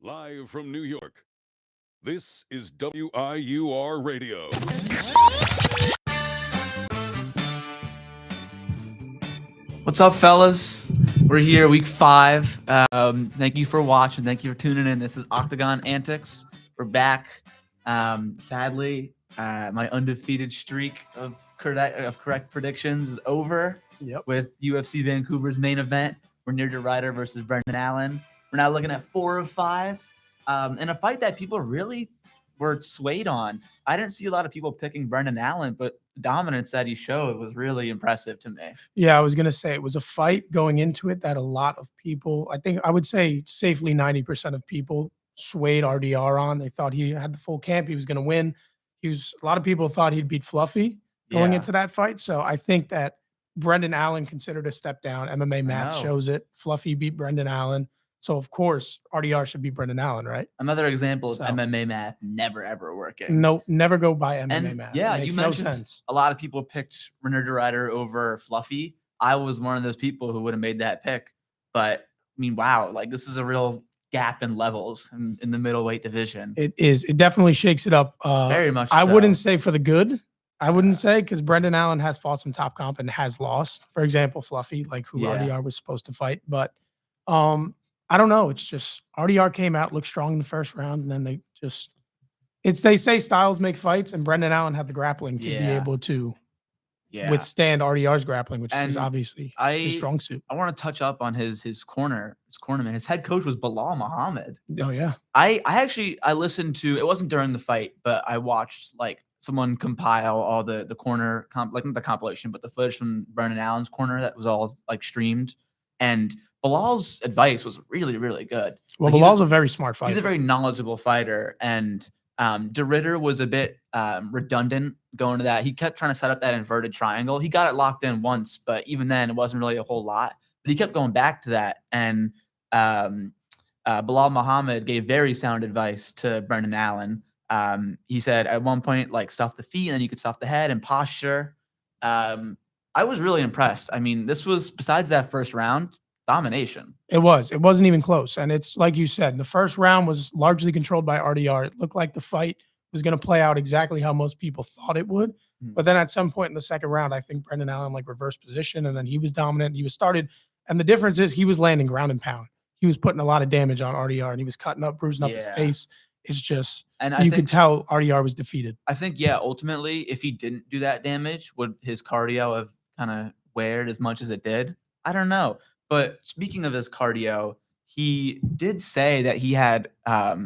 Live from New York, this is WIUR Radio. What's up, fellas? We're here, week 5. Thank you for watching. Thank you for tuning in. This is Octagon Antics. We're back. Sadly, my undefeated streak of correct predictions is over. With UFC Vancouver's main event, Renee Ryder versus Brendan Allen. We're now looking at 4 of 5 in a fight that people really were swayed on. I didn't see a lot of people picking Brendan Allen, but the dominance that he showed was really impressive to me. Yeah, I was going to say it was a fight going into it that a lot of people, I would say safely 90% of people swayed RDR on. They thought he had the full camp. He was going to win. A lot of people thought he'd beat Fluffy going into that fight. So I think that Brendan Allen considered a step down. MMA math shows it. Fluffy beat Brendan Allen. So, of course, RDR should be Brendan Allen, right? Another example of MMA math never, ever working. No, never go by MMA math. Yeah, it makes you mentioned no sense. A lot of people picked Renee Ryder over Fluffy. I was one of those people who would have made that pick. But, I mean, wow, like this is a real gap in levels in the middleweight division. It is. It definitely shakes it up. Very much I so. wouldn't say for the good. I wouldn't say because Brendan Allen has fought some top comp and has lost. For example, Fluffy, like who RDR was supposed to fight. But I don't know. It's just RDR came out, looked strong in the first round, and then they say styles make fights, and Brendan Allen had the grappling to be able to withstand RDR's grappling, which is obviously his strong suit. I want to touch up on his cornerman. His head coach was Bilal Muhammad. Oh yeah. I listened to, it wasn't during the fight, but I watched like someone compile all the corner like not the compilation, but the footage from Brendan Allen's corner that was all like streamed, and Bilal's advice was really, really good. Well, Bilal's a very smart fighter. He's a very knowledgeable fighter, and De Ridder was a bit redundant going to that. He kept trying to set up that inverted triangle. He got it locked in once, but even then, it wasn't really a whole lot. But he kept going back to that, and Bilal Muhammad gave very sound advice to Brendan Allen. He said at one point, like, stuff the feet, and then you could stuff the head and posture. I was really impressed. I mean, this was, besides that first round, domination. It wasn't even close. And it's like you said, the first round was largely controlled by RDR. It looked like the fight was going to play out exactly how most people thought it would. But then at some point in the second round, I think Brendan Allen like reversed position, and then he was dominant. He was started. And the difference is he was landing ground and pound. He was putting a lot of damage on RDR, and he was cutting up, bruising up his face. It's just, and you could tell RDR was defeated. I think, ultimately, if he didn't do that damage, would his cardio have kind of weared as much as it did? I don't know. But speaking of his cardio, he did say that he had, what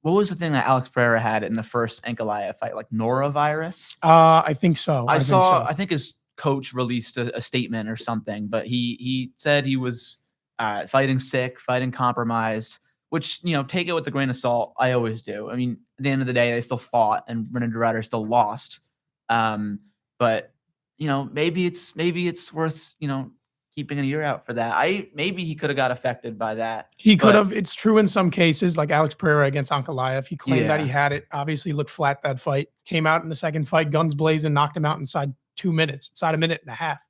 was the thing that Alex Pereira had in the first Ankalaev fight, like norovirus? I think so. I think his coach released a statement or something, but he said he was fighting sick, fighting compromised, which, take it with a grain of salt. I always do. I mean, at the end of the day, they still fought, and Renee Ryder still lost. But, maybe it's worth, keeping an ear out for that. Maybe he could have got affected by that. He could have. It's true in some cases, like Alex Pereira against Ankalaev. He claimed that he had it. Obviously looked flat that fight. Came out in the second fight, guns blazing, knocked him out inside 2 minutes, inside a minute and a half.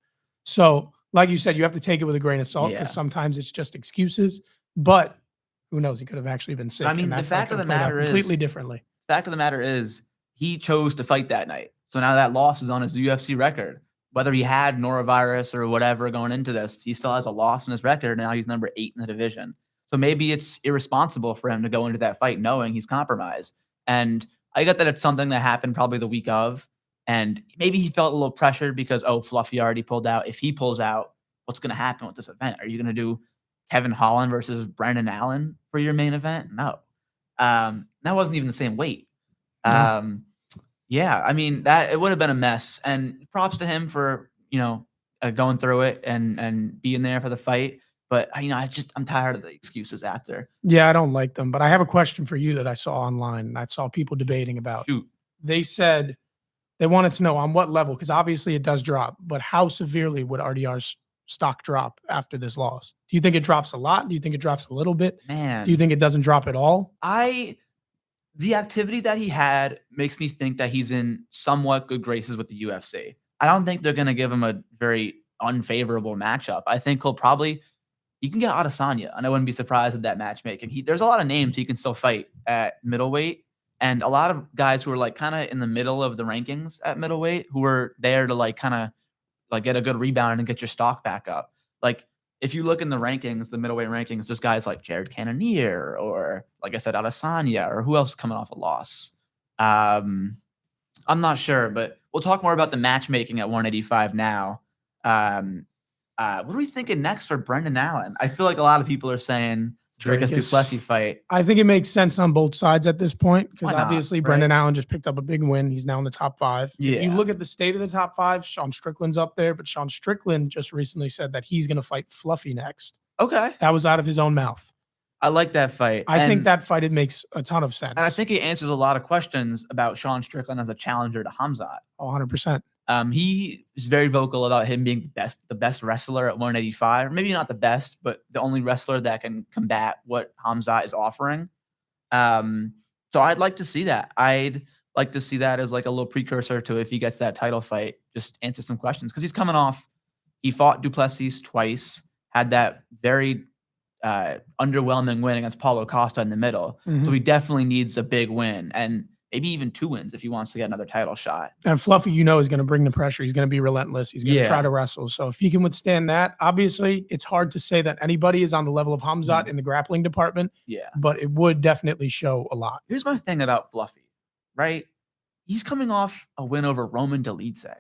So, like you said, you have to take it with a grain of salt because sometimes it's just excuses. But who knows? He could have actually been sick. I mean, the fact of the matter is completely differently. Fact of the matter is, he chose to fight that night. So now that loss is on his UFC record. Whether he had norovirus or whatever going into this, he still has a loss in his record. Now he's number 8 in the division. So maybe it's irresponsible for him to go into that fight knowing he's compromised. And I get that it's something that happened probably the week of. And maybe he felt a little pressured because, Fluffy already pulled out. If he pulls out, what's going to happen with this event? Are you going to do Kevin Holland versus Brendan Allen for your main event? No. That wasn't even the same weight. Yeah, I mean, that it would have been a mess, and props to him for, going through it and being there for the fight. But, I'm tired of the excuses after. Yeah, I don't like them. But I have a question for you that I saw online, and I saw people debating about. Shoot. They said they wanted to know on what level, because obviously it does drop, but how severely would RDR's stock drop after this loss? Do you think it drops a lot? Do you think it drops a little bit? Man. Do you think it doesn't drop at all? The activity that he had makes me think that he's in somewhat good graces with the UFC. I don't think they're going to give him a very unfavorable matchup. I think he'll probably he can get Adesanya, and I wouldn't be surprised at that matchmaking. There's a lot of names he can still fight at middleweight, and a lot of guys who are like kind of in the middle of the rankings at middleweight who are there to like kind of like get a good rebound and get your stock back up. Like if you look in the rankings, the middleweight rankings, there's guys like Jared Cannonier or like I said, Adesanya, or who else is coming off a loss. I'm not sure, but we'll talk more about the matchmaking at 185 now. What are we thinking next for Brendan Allen? I feel like a lot of people are saying Dricus du Plessis fight. I think it makes sense on both sides at this point because Why not, obviously right? Brendan Allen just picked up a big win. He's now in the top 5. If you Yeah. look at the state of the top 5, Sean Strickland's up there, but Sean Strickland just recently said that he's going to fight Fluffy next. Okay. That was out of his own mouth. I like that fight. I think that fight, it makes a ton of sense. And I think it answers a lot of questions about Sean Strickland as a challenger to Hamzat. 100%. He is very vocal about him being the best wrestler at 185. Maybe not the best, but the only wrestler that can combat what Hamzat is offering. So I'd like to see that. I'd like to see that as like a little precursor to if he gets that title fight, just answer some questions. Because he's coming off, he fought du Plessis twice, had that very underwhelming win against Paulo Costa in the middle. So he definitely needs a big win and maybe even 2 wins if he wants to get another title shot. And Fluffy, is going to bring the pressure. He's going to be relentless. He's going to try to wrestle. So if he can withstand that, obviously it's hard to say that anybody is on the level of Hamzat in the grappling department. Yeah. But it would definitely show a lot. Here's my thing about Fluffy, right? He's coming off a win over Roman Dolidze.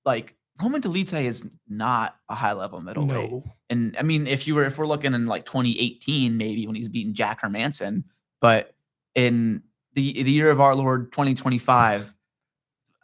Like, Roman Dolidze is not a high-level middleweight. No. And I mean, if we're looking in like 2018, maybe when he's beating Jack Hermanson, but in the year of our Lord 2025,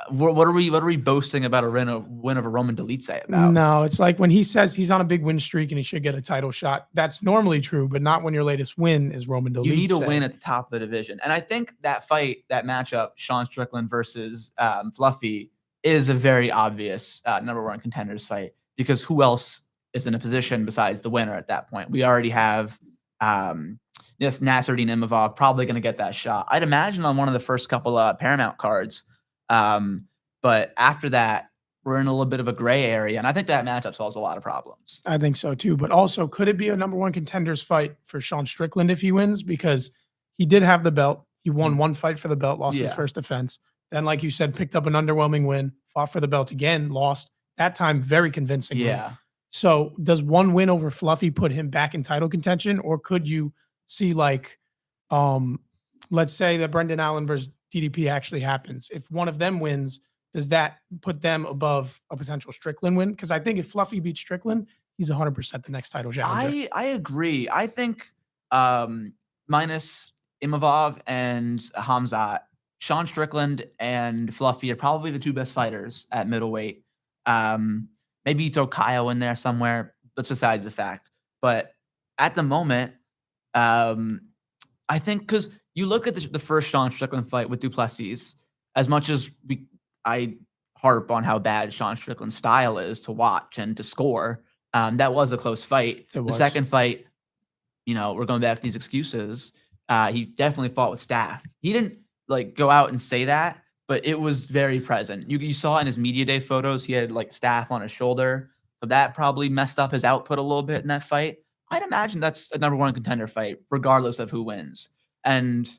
what are we boasting about a win over Roman Dolidze about? No, it's like when he says he's on a big win streak and he should get a title shot. That's normally true, but not when your latest win is Roman Dolidze. You need a win at the top of the division. And I think that matchup, Sean Strickland versus Fluffy, is a very obvious number 1 contenders fight because who else is in a position besides the winner at that point? We already have Nasruddin Imavov probably going to get that shot. I'd imagine on one of the first couple Paramount cards. But after that, we're in a little bit of a gray area. And I think that matchup solves a lot of problems. I think so too. But also, could it be a number 1 contenders fight for Sean Strickland if he wins? Because he did have the belt. He won 1 fight for the belt, lost his first defense. Then, like you said, picked up an underwhelming win, fought for the belt again, lost. That time, very convincingly. Yeah. So does 1 win over Fluffy put him back in title contention? Or could you see like, let's say that Brendan Allen versus DDP actually happens. If one of them wins, does that put them above a potential Strickland win? Because I think if Fluffy beats Strickland, he's 100% the next title challenger. I agree. I think minus Imavov and Hamzat, Sean Strickland and Fluffy are probably the 2 best fighters at middleweight. Maybe you throw Kyle in there somewhere. That's besides the fact. But at the moment, I think because you look at the first Sean Strickland fight with du Plessis, as much as I harp on how bad Sean Strickland's style is to watch and to score, that was a close fight. The second fight, we're going back to these excuses. He definitely fought with staff. He didn't like go out and say that, but it was very present. You saw in his media day photos, he had like staff on his shoulder. So that probably messed up his output a little bit in that fight. I'd imagine that's a number 1 contender fight, regardless of who wins. And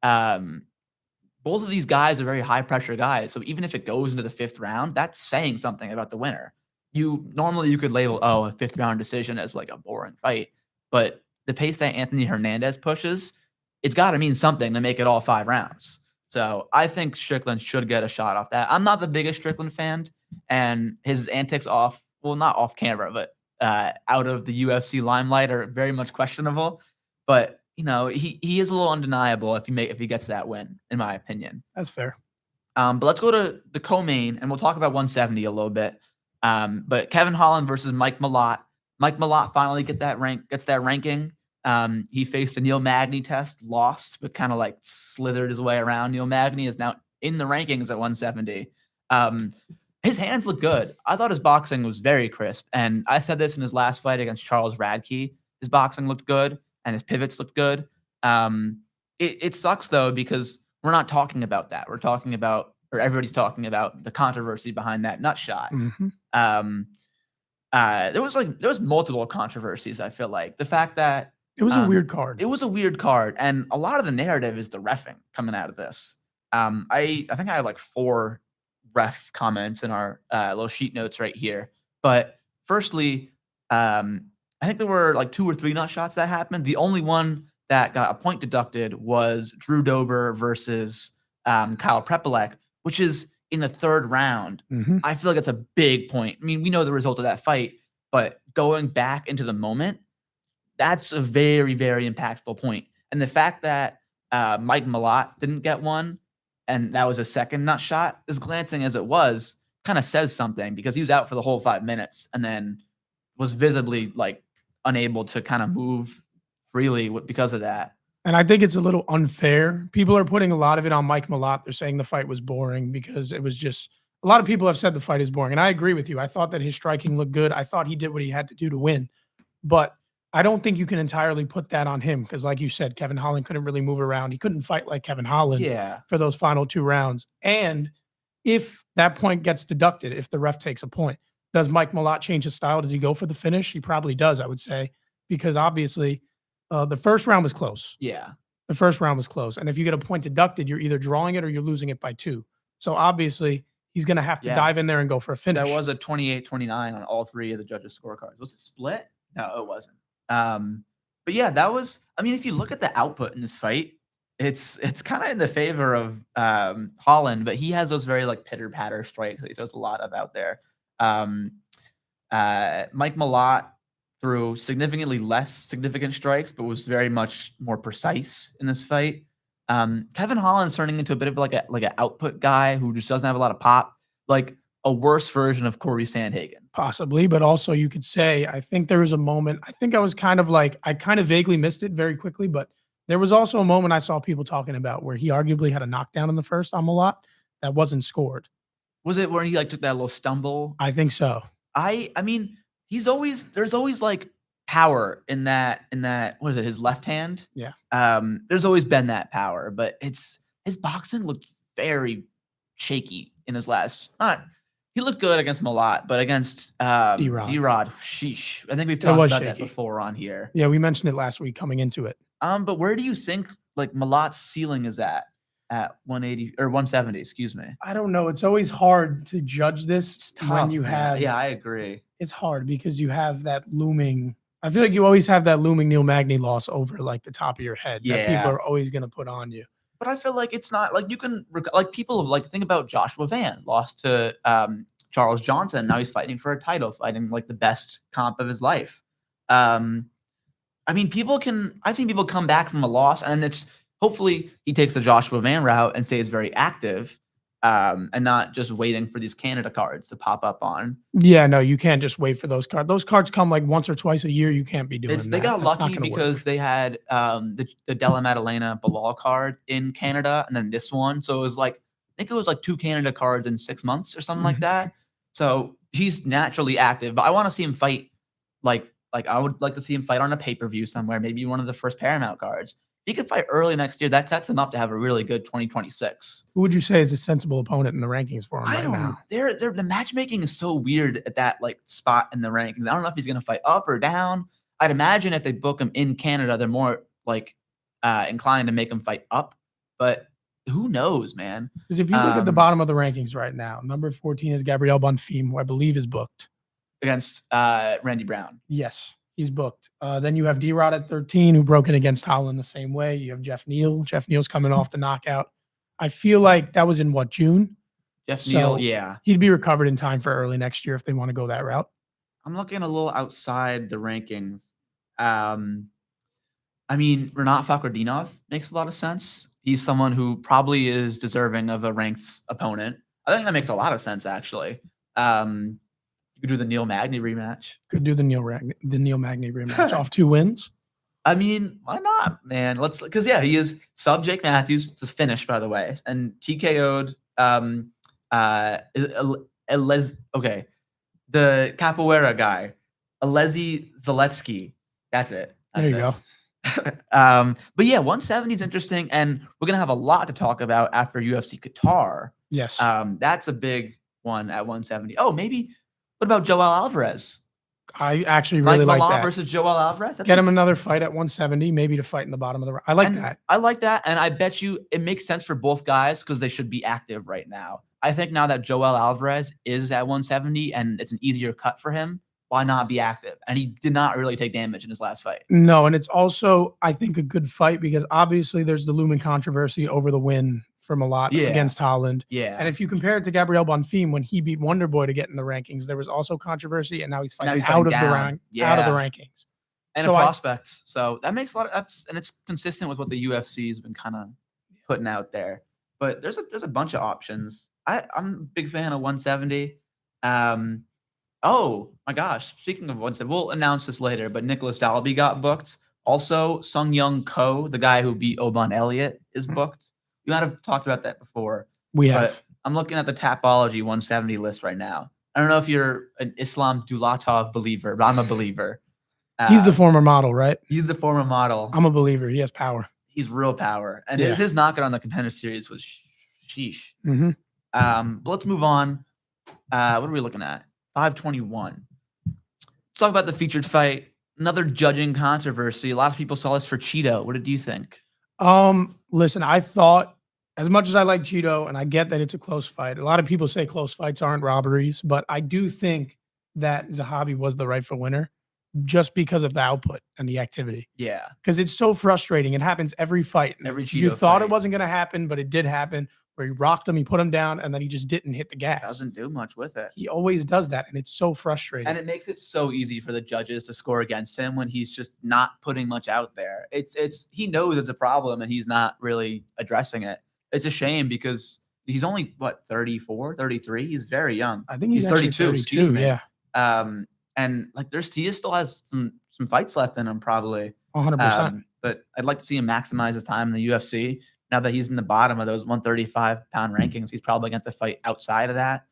both of these guys are very high pressure guys. So even if it goes into the 5th round, that's saying something about the winner. Normally you could label, a 5th round decision as like a boring fight, but the pace that Anthony Hernandez pushes, it's got to mean something to make it all 5 rounds. So I think Strickland should get a shot off that. I'm not the biggest Strickland fan, and his antics not off camera, but out of the UFC limelight are very much questionable. But he is a little undeniable if he gets that win, in my opinion. That's fair. But let's go to the co-main, and we'll talk about 170 a little bit. But Kevin Holland versus Mike Malott. Mike Malott finally gets that ranking. He faced a Neil Magny test, lost, but kind of like slithered his way around. Neil Magny is now in the rankings at 170. His hands look good. I thought his boxing was very crisp. And I said this in his last fight against Charles Radke. His boxing looked good and his pivots looked good. It sucks, though, because we're not talking about that. We're talking about, or everybody's talking about the controversy behind that nut shot. there was multiple controversies. I feel like the fact that It was a weird card. it was a weird card, and a lot of the narrative is the reffing coming out of this. I think I had like 4 ref comments in our little sheet notes right here. But firstly, I think there were like 2 or 3 nut shots that happened. The only one that got a point deducted was Drew Dober versus Kyle Prepelec, which is in the 3rd round. Mhm. I feel like it's a big point. I mean, we know the result of that fight, but going back into the moment, that's a very, very impactful point. And the fact that Mike Malott didn't get one, and that was a second nut shot, as glancing as it was, kind of says something because he was out for the whole 5 minutes and then was visibly like unable to kind of move freely because of that. And I think it's a little unfair. People are putting a lot of it on Mike Malott. They're saying the fight was boring because it was just a lot of people have said the fight is boring. And I agree with you. I thought that his striking looked good. I thought he did what he had to do to win. But I don't think you can entirely put that on him because, like you said, Kevin Holland couldn't really move around. He couldn't fight like Kevin Holland Yeah. for those final 2 rounds. And if that point gets deducted, if the ref takes a point, does Mike Malott change his style? Does he go for the finish? He probably does, I would say, because obviously the first round was close. Yeah. The first round was close. And if you get a point deducted, you're either drawing it or you're losing it by 2. So obviously he's going to have to dive in there and go for a finish. That was a 28-29 on all 3 of the judges' scorecards. Was it split? No, it wasn't. But yeah, that was, I mean, if you look at the output in this fight, it's kind of in the favor of Holland, but he has those very like pitter patter strikes that he throws a lot of out there. Mike Malott threw significantly less significant strikes, but was very much more precise in this fight. Kevin Holland's turning into a bit of like an output guy who just doesn't have a lot of pop, like a worse version of Corey Sandhagen. Possibly, but also you could say, I think there was a moment, I think I was kind of like, I kind of vaguely missed it very quickly, but there was also a moment I saw people talking about where he arguably had a knockdown in the first on Malott that wasn't scored. Was it where he like took that little stumble? I think so. I mean, there's always like power in that, what is it, his left hand? Yeah. There's always been that power, but his boxing looked very shaky in his last, he looked good against Malott, but against D-Rod, sheesh. I think we've talked about that before on here. Yeah, we mentioned it last week coming into it. But where do you think like Malott's ceiling is at 180 or 170, excuse me? I don't know. It's always hard to judge this. It's tough, when you have. Yeah, I agree. It's hard because you have that looming. I feel like you always have that looming Neil Magny loss over like the top of your head that people are always going to put on you. But I feel like it's not like you can like people have like think about Joshua Van lost to Charles Johnson. Now he's fighting for a title, fighting like the best comp of his life. I mean, I've seen people come back from a loss, and it's hopefully he takes the Joshua Van route and stays very active, and not just waiting for these Canada cards to pop up on. Yeah, no, you can't just wait for those cards. Those cards come like once or twice a year. You can't be doing that. They got lucky because they had the Della Maddalena Bilal card in Canada, and then this one. So it was like, I think it was like 2 Canada cards in 6 months or something like that. So he's naturally active, but I want to see him fight like I would like to see him fight on a pay-per-view somewhere, maybe one of the first Paramount cards. If he could fight early next year, that sets him up to have a really good 2026. Who would you say is a sensible opponent in the rankings for him right now? The matchmaking is so weird at that like spot in the rankings. I don't know if he's going to fight up or down. I'd imagine if they book him in Canada, they're more like inclined to make him fight up, but who knows, man? Because if you look at the bottom of the rankings right now, number 14 is Gabriel Bonfim, who I believe is booked. Against Randy Brown. Yes, he's booked. Then you have D-Rod at 13, who broke in against Holland the same way. You have Jeff Neal. Jeff Neal's coming off the knockout. I feel like that was in what, June? Jeff Neal, yeah. He'd be recovered in time for early next year if they want to go that route. I'm looking a little outside the rankings. I mean, Renat Fakhretdinov makes a lot of sense. He's someone who probably is deserving of a ranked opponent. I think that makes a lot of sense, actually. You could do the Neil Magny rematch. Could do the Neil Magny rematch off 2 wins. I mean, why not, man? Because he is sub Jake Matthews. It's a finish, by the way, and TKO'd the Capoeira guy, Alesi Zaletsky. That's it. There you go. But yeah, 170 is interesting, and we're gonna have a lot to talk about after UFC Qatar. Yes. That's a big one at 170. Oh, maybe. What about Joel Alvarez? I actually really Mike like Milan that. versus Joel Alvarez. Get him another fight at 170, maybe to fight in the bottom of the round. I like And that. I like that, and I bet you it makes sense for both guys because they should be active right now. I think now that Joel Alvarez is at 170 and it's an easier cut for him, why not be active? And he did not really take damage in his last fight. No, and it's also, I think, a good fight because obviously there's the looming controversy over the win from a lot against Holland. Yeah. And if you compare it to Gabriel Bonfim when he beat Wonderboy to get in the rankings, there was also controversy, and now he's fighting out of the rankings. And So a prospect. So that makes a lot of and it's consistent with what the UFC has been kind of putting out there. But there's a bunch of options. I'm a big fan of 170. Oh my gosh. Speaking of 170, we'll announce this later, but Nicholas Dalby got booked. Also, Sung Young Ko, the guy who beat Oban Elliott, is booked. We might have talked about that before. We have. But I'm looking at the Tapology 170 list right now. I don't know if you're an Islam Dulatov believer, but I'm a believer. He's the former model, right? He's the former model. I'm a believer. He has power. He's real power. And his knockout on the Contender Series was sheesh. Mm-hmm. But let's move on. What are we looking at? 521. Let's talk about the featured fight. Another judging controversy. A lot of people saw this for Cheeto. What did you think? Listen, I thought, as much as I like Cheeto, and I get that it's a close fight, a lot of people say close fights aren't robberies, but I do think that Zahabi was the rightful winner just because of the output and the activity. Yeah. Because it's so frustrating. It happens every fight. Every Cheeto You thought fight. it wasn't going to happen, but it did happen, where he rocked him, he put him down, and then he just didn't hit the gas. Doesn't do much with it. He always does that, and it's so frustrating. And it makes it so easy for the judges to score against him when he's just not putting much out there. He knows it's a problem and he's not really addressing it. It's a shame because he's only 34, 33. He's very young. I think he's 32. Excuse me. Yeah. And like he still has some fights left in him, probably. 100%. But I'd like to see him maximize his time in the UFC. Now that he's in the bottom of those 135-pound rankings, he's probably going to fight outside of that.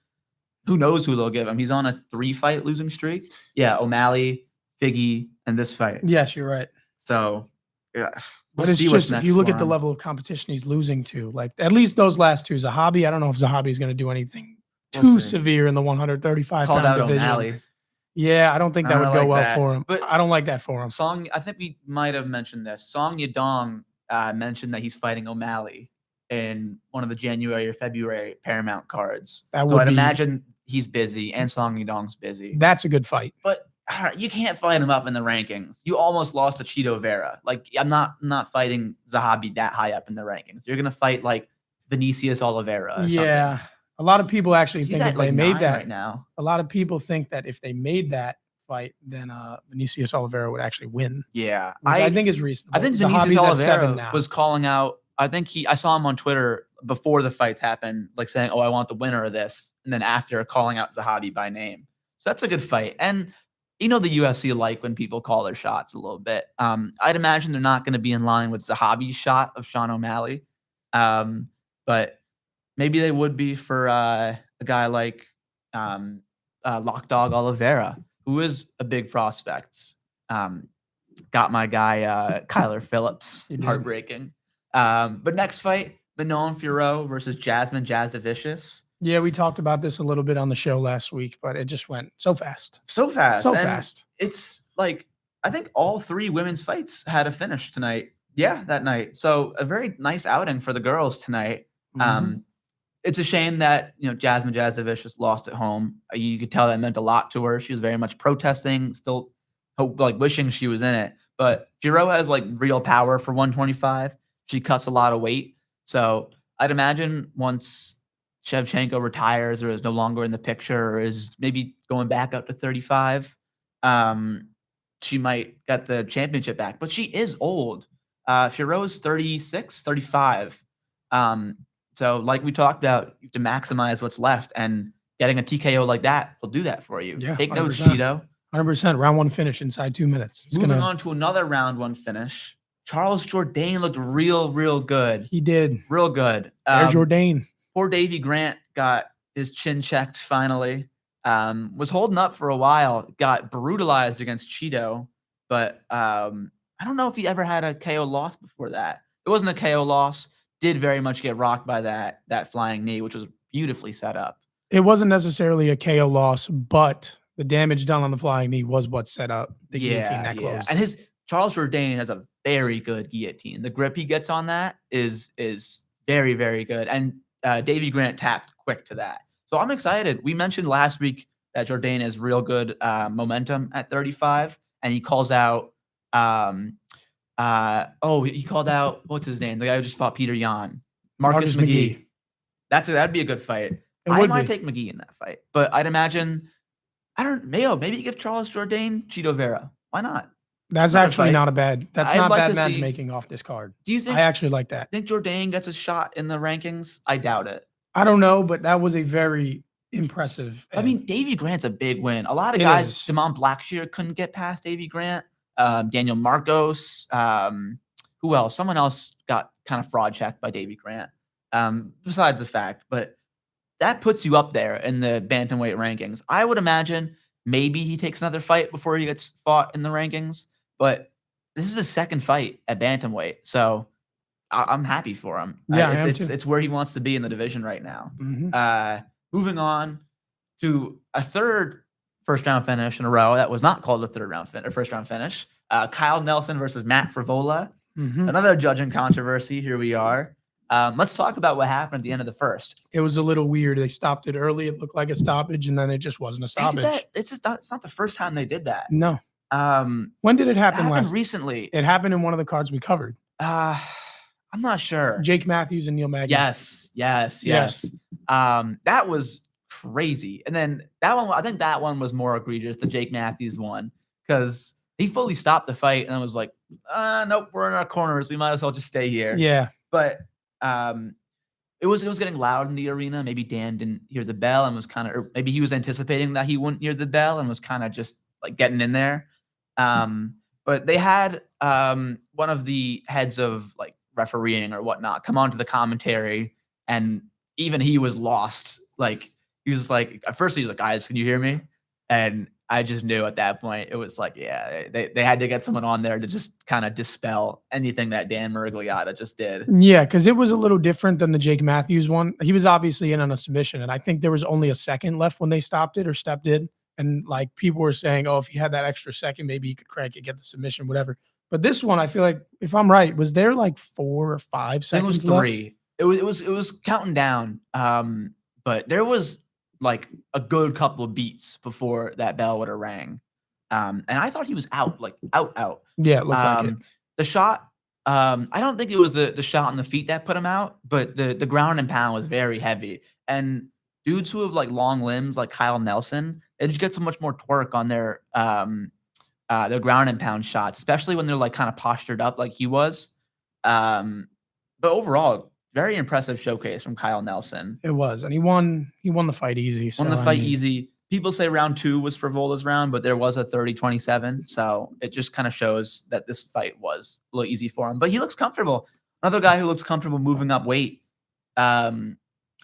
Who knows who they'll give him? He's on a 3-fight losing streak. Yeah, O'Malley, Figgy, and this fight. Yes, you're right. So, yeah. But it's just, if you look at the level of competition he's losing to, like at least those last two, Zahabi, I don't know if Zahabi is going to do anything too severe in the 135-pound division. O'Malley. Yeah, I don't think that would go well for him. But I don't like that for him. I think we might have mentioned this. Song Yadong mentioned that he's fighting O'Malley in one of the January or February Paramount cards. So I'd imagine he's busy and Song Yadong's busy. That's a good fight. But you can't fight him up in the rankings. You almost lost to Cheeto Vera. Like, I'm not fighting Zahabi that high up in the rankings. You're going to fight like Vinicius Oliveira or something. A lot of people actually think if they made that right now. A lot of people think that if they made that fight, then Vinicius Oliveira would actually win. Yeah, I think is reasonable. I think Vinicius Oliveira was calling out. I think I saw him on Twitter before the fights happened, like saying, "Oh, I want the winner of this," and then after calling out Zahabi by name. So that's a good fight. And the UFC like when people call their shots a little bit. I'd imagine they're not going to be in line with Zahabi's shot of Sean O'Malley, but maybe they would be for a guy like Lockdog Oliveira, who is a big prospect. Got my guy Kyler Phillips, heartbreaking. But next fight, Manon Fiorot versus Jasmine Jasdavicius. Yeah, we talked about this a little bit on the show last week, but it just went so fast. So fast. So fast. It's like, I think all 3 women's fights had a finish tonight. Yeah, that night. So a very nice outing for the girls tonight. Mm-hmm. It's a shame that, Jasmine Jasdavicius lost at home. You could tell that meant a lot to her. She was very much protesting, still wishing she was in it. But Fiorot has real power for 125. She cuts a lot of weight. So I'd imagine once Shevchenko retires or is no longer in the picture or is maybe going back up to 35, she might get the championship back. But she is old. Fiorot is 36, 35. So like we talked about, you have to maximize what's left, and getting a TKO like that will do that for you. Yeah, take 100%. notes, Cheeto. 100%. Round 1 finish inside 2 minutes. Moving on to another round 1 finish. Charles Jourdain looked real good. He did. Real good. Jourdain. Poor Davey Grant got his chin checked finally. Was holding up for a while. Got brutalized against Cheeto. But I don't know if he ever had a KO loss before that. It wasn't a KO loss. Did very much get rocked by that flying knee, which was beautifully set up. It wasn't necessarily a KO loss, but the damage done on the flying knee was what set up the guillotine that Yeah. closed. And his Charles Jourdain has a very good guillotine. The grip he gets on that is very, very good. And Davy Grant tapped quick to that. So I'm excited. We mentioned last week that Jourdain has real good momentum at 35, and he calls out he called out, what's his name? The guy who just fought Peter Yan. Marcus McGee. That'd be a good fight. I might take McGee in that fight, but I'd imagine maybe give Charles Jourdain Chito Vera. Why not? That's actually not a bad. That's I'd not like bad to see- matchmaking off this card. Do you think I actually like that? think Jourdain gets a shot in the rankings? I doubt it. I don't know, but that was a very impressive. I mean, Davy Grant's a big win. A lot of It guys, is. Damon Blackshear couldn't get past Davy Grant. Daniel Marcos. Who else? Someone else got kind of fraud checked by Davy Grant. Besides the fact, but that puts you up there in the bantamweight rankings. I would imagine maybe he takes another fight before he gets fought in the rankings, but this is his second fight at bantamweight, so I'm happy for him. Yeah, I am it's where he wants to be in the division right now. Mhm. Moving on to a third first round finish in a row that was not called a first round finish. Kyle Nelson versus Matt Frivola. Mhm. Another judging controversy. Here we are. Let's talk about what happened at the end of the first. It was a little weird. They stopped it early. It looked like a stoppage, and then it just wasn't a They did stoppage. that- It's not the first time they did that. No. Um, When did it it happen happened last? recently. It happened in one of the cards we covered. I'm not sure. Jake Matthews and Neil Magny. Yes. That was crazy. And then that one, I think that one was more egregious, the Jake Matthews one, because he fully stopped the fight and was like, nope, we're in our corners. We might as well just stay here. Yeah. But it was getting loud in the arena. Maybe Dan didn't hear the bell and was or maybe he was anticipating that he wouldn't hear the bell and was kind of just like getting in there. But they had one of the heads of like refereeing or whatnot come onto the commentary, and even he was lost. Like he was like, at first he was like, guys, can you hear me? And I just knew at that point it was like, yeah, they had to get someone on there to just kind of dispel anything that Dan Miragliotta just did. Yeah, because it was a little different than the Jake Matthews one. He was obviously in on a submission, and I think there was only a second left when they stopped it or stepped in. And like people were saying, oh, if he had that extra second, maybe he could crank it, get the submission, whatever. But this one, I feel like, if I'm right, was there like 4 or 5 seconds? It was 3. Left? It was counting down. But there was like a good couple of beats before that bell would have rang. And I thought he was out. Yeah, it looked like it. The shot, I don't think it was the shot on the feet that put him out, but the ground and pound was very heavy. And dudes who have like long limbs, like Kyle Nelson, they just get so much more torque on their ground and pound shots, especially when they're like kind of postured up like he was. But overall, very impressive showcase from Kyle Nelson. It was, and he won the fight easy. So, Won the fight easy. People say round 2 was Frivola's round, but there was a 30-27. So it just kind of shows that this fight was a little easy for him. But he looks comfortable. Another guy who looks comfortable moving up weight. A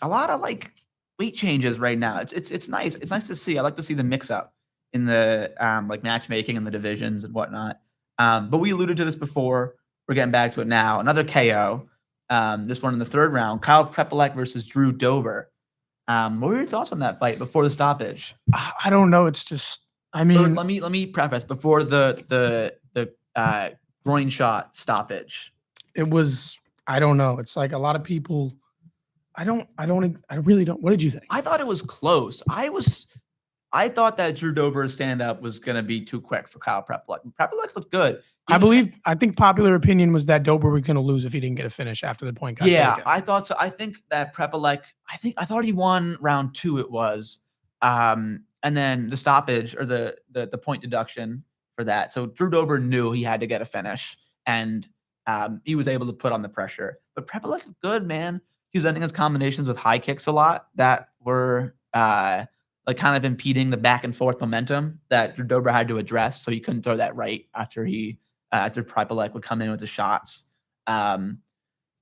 lot of like weight changes right now. It's nice. It's nice to see. I like to see the mix up in the like matchmaking and the divisions and whatnot. But we alluded to this before. We're getting back to it now. Another KO. This one in the 3rd round. Kyle Prepolek versus Drew Dober. What were your thoughts on that fight before the stoppage? I don't know. It's just, I mean, let me preface before the groin shot stoppage. It was, I don't know. It's like a lot of people. I really don't. What did you think? I thought it was close. I thought that Drew Dober's stand-up was going to be too quick for Kyle Prepolek. Prepolek looked good. I think popular opinion was that Dober was going to lose if he didn't get a finish after the point got taken. I thought so. I think that Prepolek, I thought he won round 2 it was. And then the stoppage or the point deduction for that. So Drew Dober knew he had to get a finish, and he was able to put on the pressure. But Prepolek looked good, man. He was ending his combinations with high kicks a lot that were like kind of impeding the back and forth momentum that Drew Dober had to address. So he couldn't throw that right after Prepolek would come in with the shots. I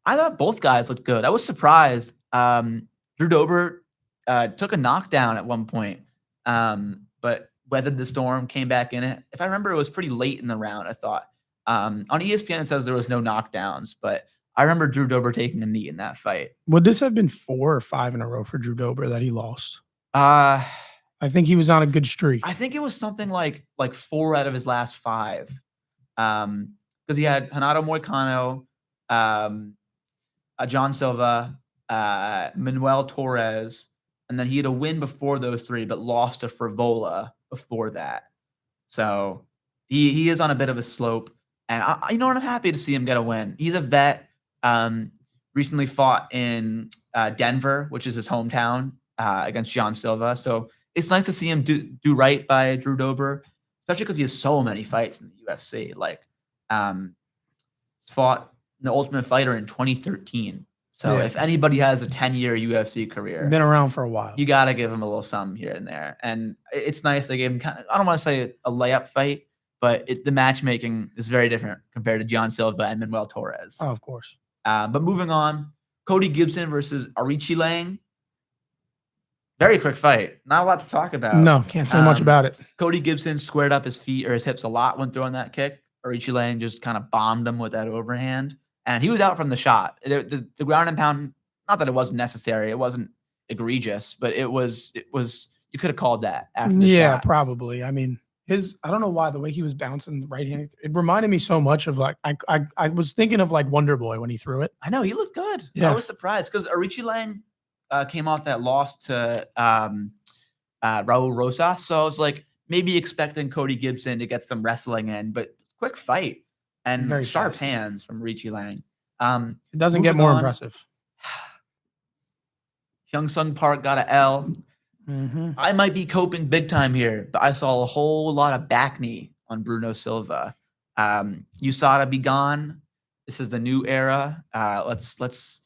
thought both guys looked good. I was surprised. Drew Dober took a knockdown at one point, but weathered the storm, came back in it. If I remember, it was pretty late in the round, I thought. On ESPN, it says there was no knockdowns, but I remember Drew Dober taking a knee in that fight. Would this have been 4 or 5 in a row for Drew Dober that he lost? I think he was on a good streak. I think it was something like 4 out of his last 5. Because he had Renato Moicano, John Silva, Manuel Torres, and then he had a win before those 3, but lost to Frivola before that. So he is on a bit of a slope, and I'm happy to see him get a win. He's a vet. Recently fought in Denver, which is his hometown, against John Silva. So it's nice to see him do right by Drew Dober, especially because he has so many fights in the UFC. Like, he's fought the Ultimate Fighter in 2013. So if anybody has a 10-year UFC career, been around for a while, you got to give him a little something here and there. And it's nice they gave him I don't want to say a layup fight, but the matchmaking is very different compared to John Silva and Manuel Torres. Oh, of course. But moving on, Cody Gibson versus Aoriqileng. Very quick fight. Not a lot to talk about. No, can't say much about it. Cody Gibson squared up his feet or his hips a lot when throwing that kick. Aoriqileng just kind of bombed him with that overhand. And he was out from the shot. The ground and pound, not that it wasn't necessary. It wasn't egregious, but it was you could have called that after the shot. Yeah, probably. I mean, I don't know why, the way he was bouncing the right hand, it reminded me so much of I was thinking of like Wonder Boy when he threw it. I know, he looked good. Yeah. I was surprised because Aoriqileng came off that loss to Raul Rosas. So I was like maybe expecting Cody Gibson to get some wrestling in, but quick fight and Very sharp fast. hands from Aoriqileng. It doesn't get more impressive. Hyung Sung Park got a L. Mm-hmm. I might be coping big time here, but I saw a whole lot of back knee on Bruno Silva. USADA be gone. This is the new era. Let's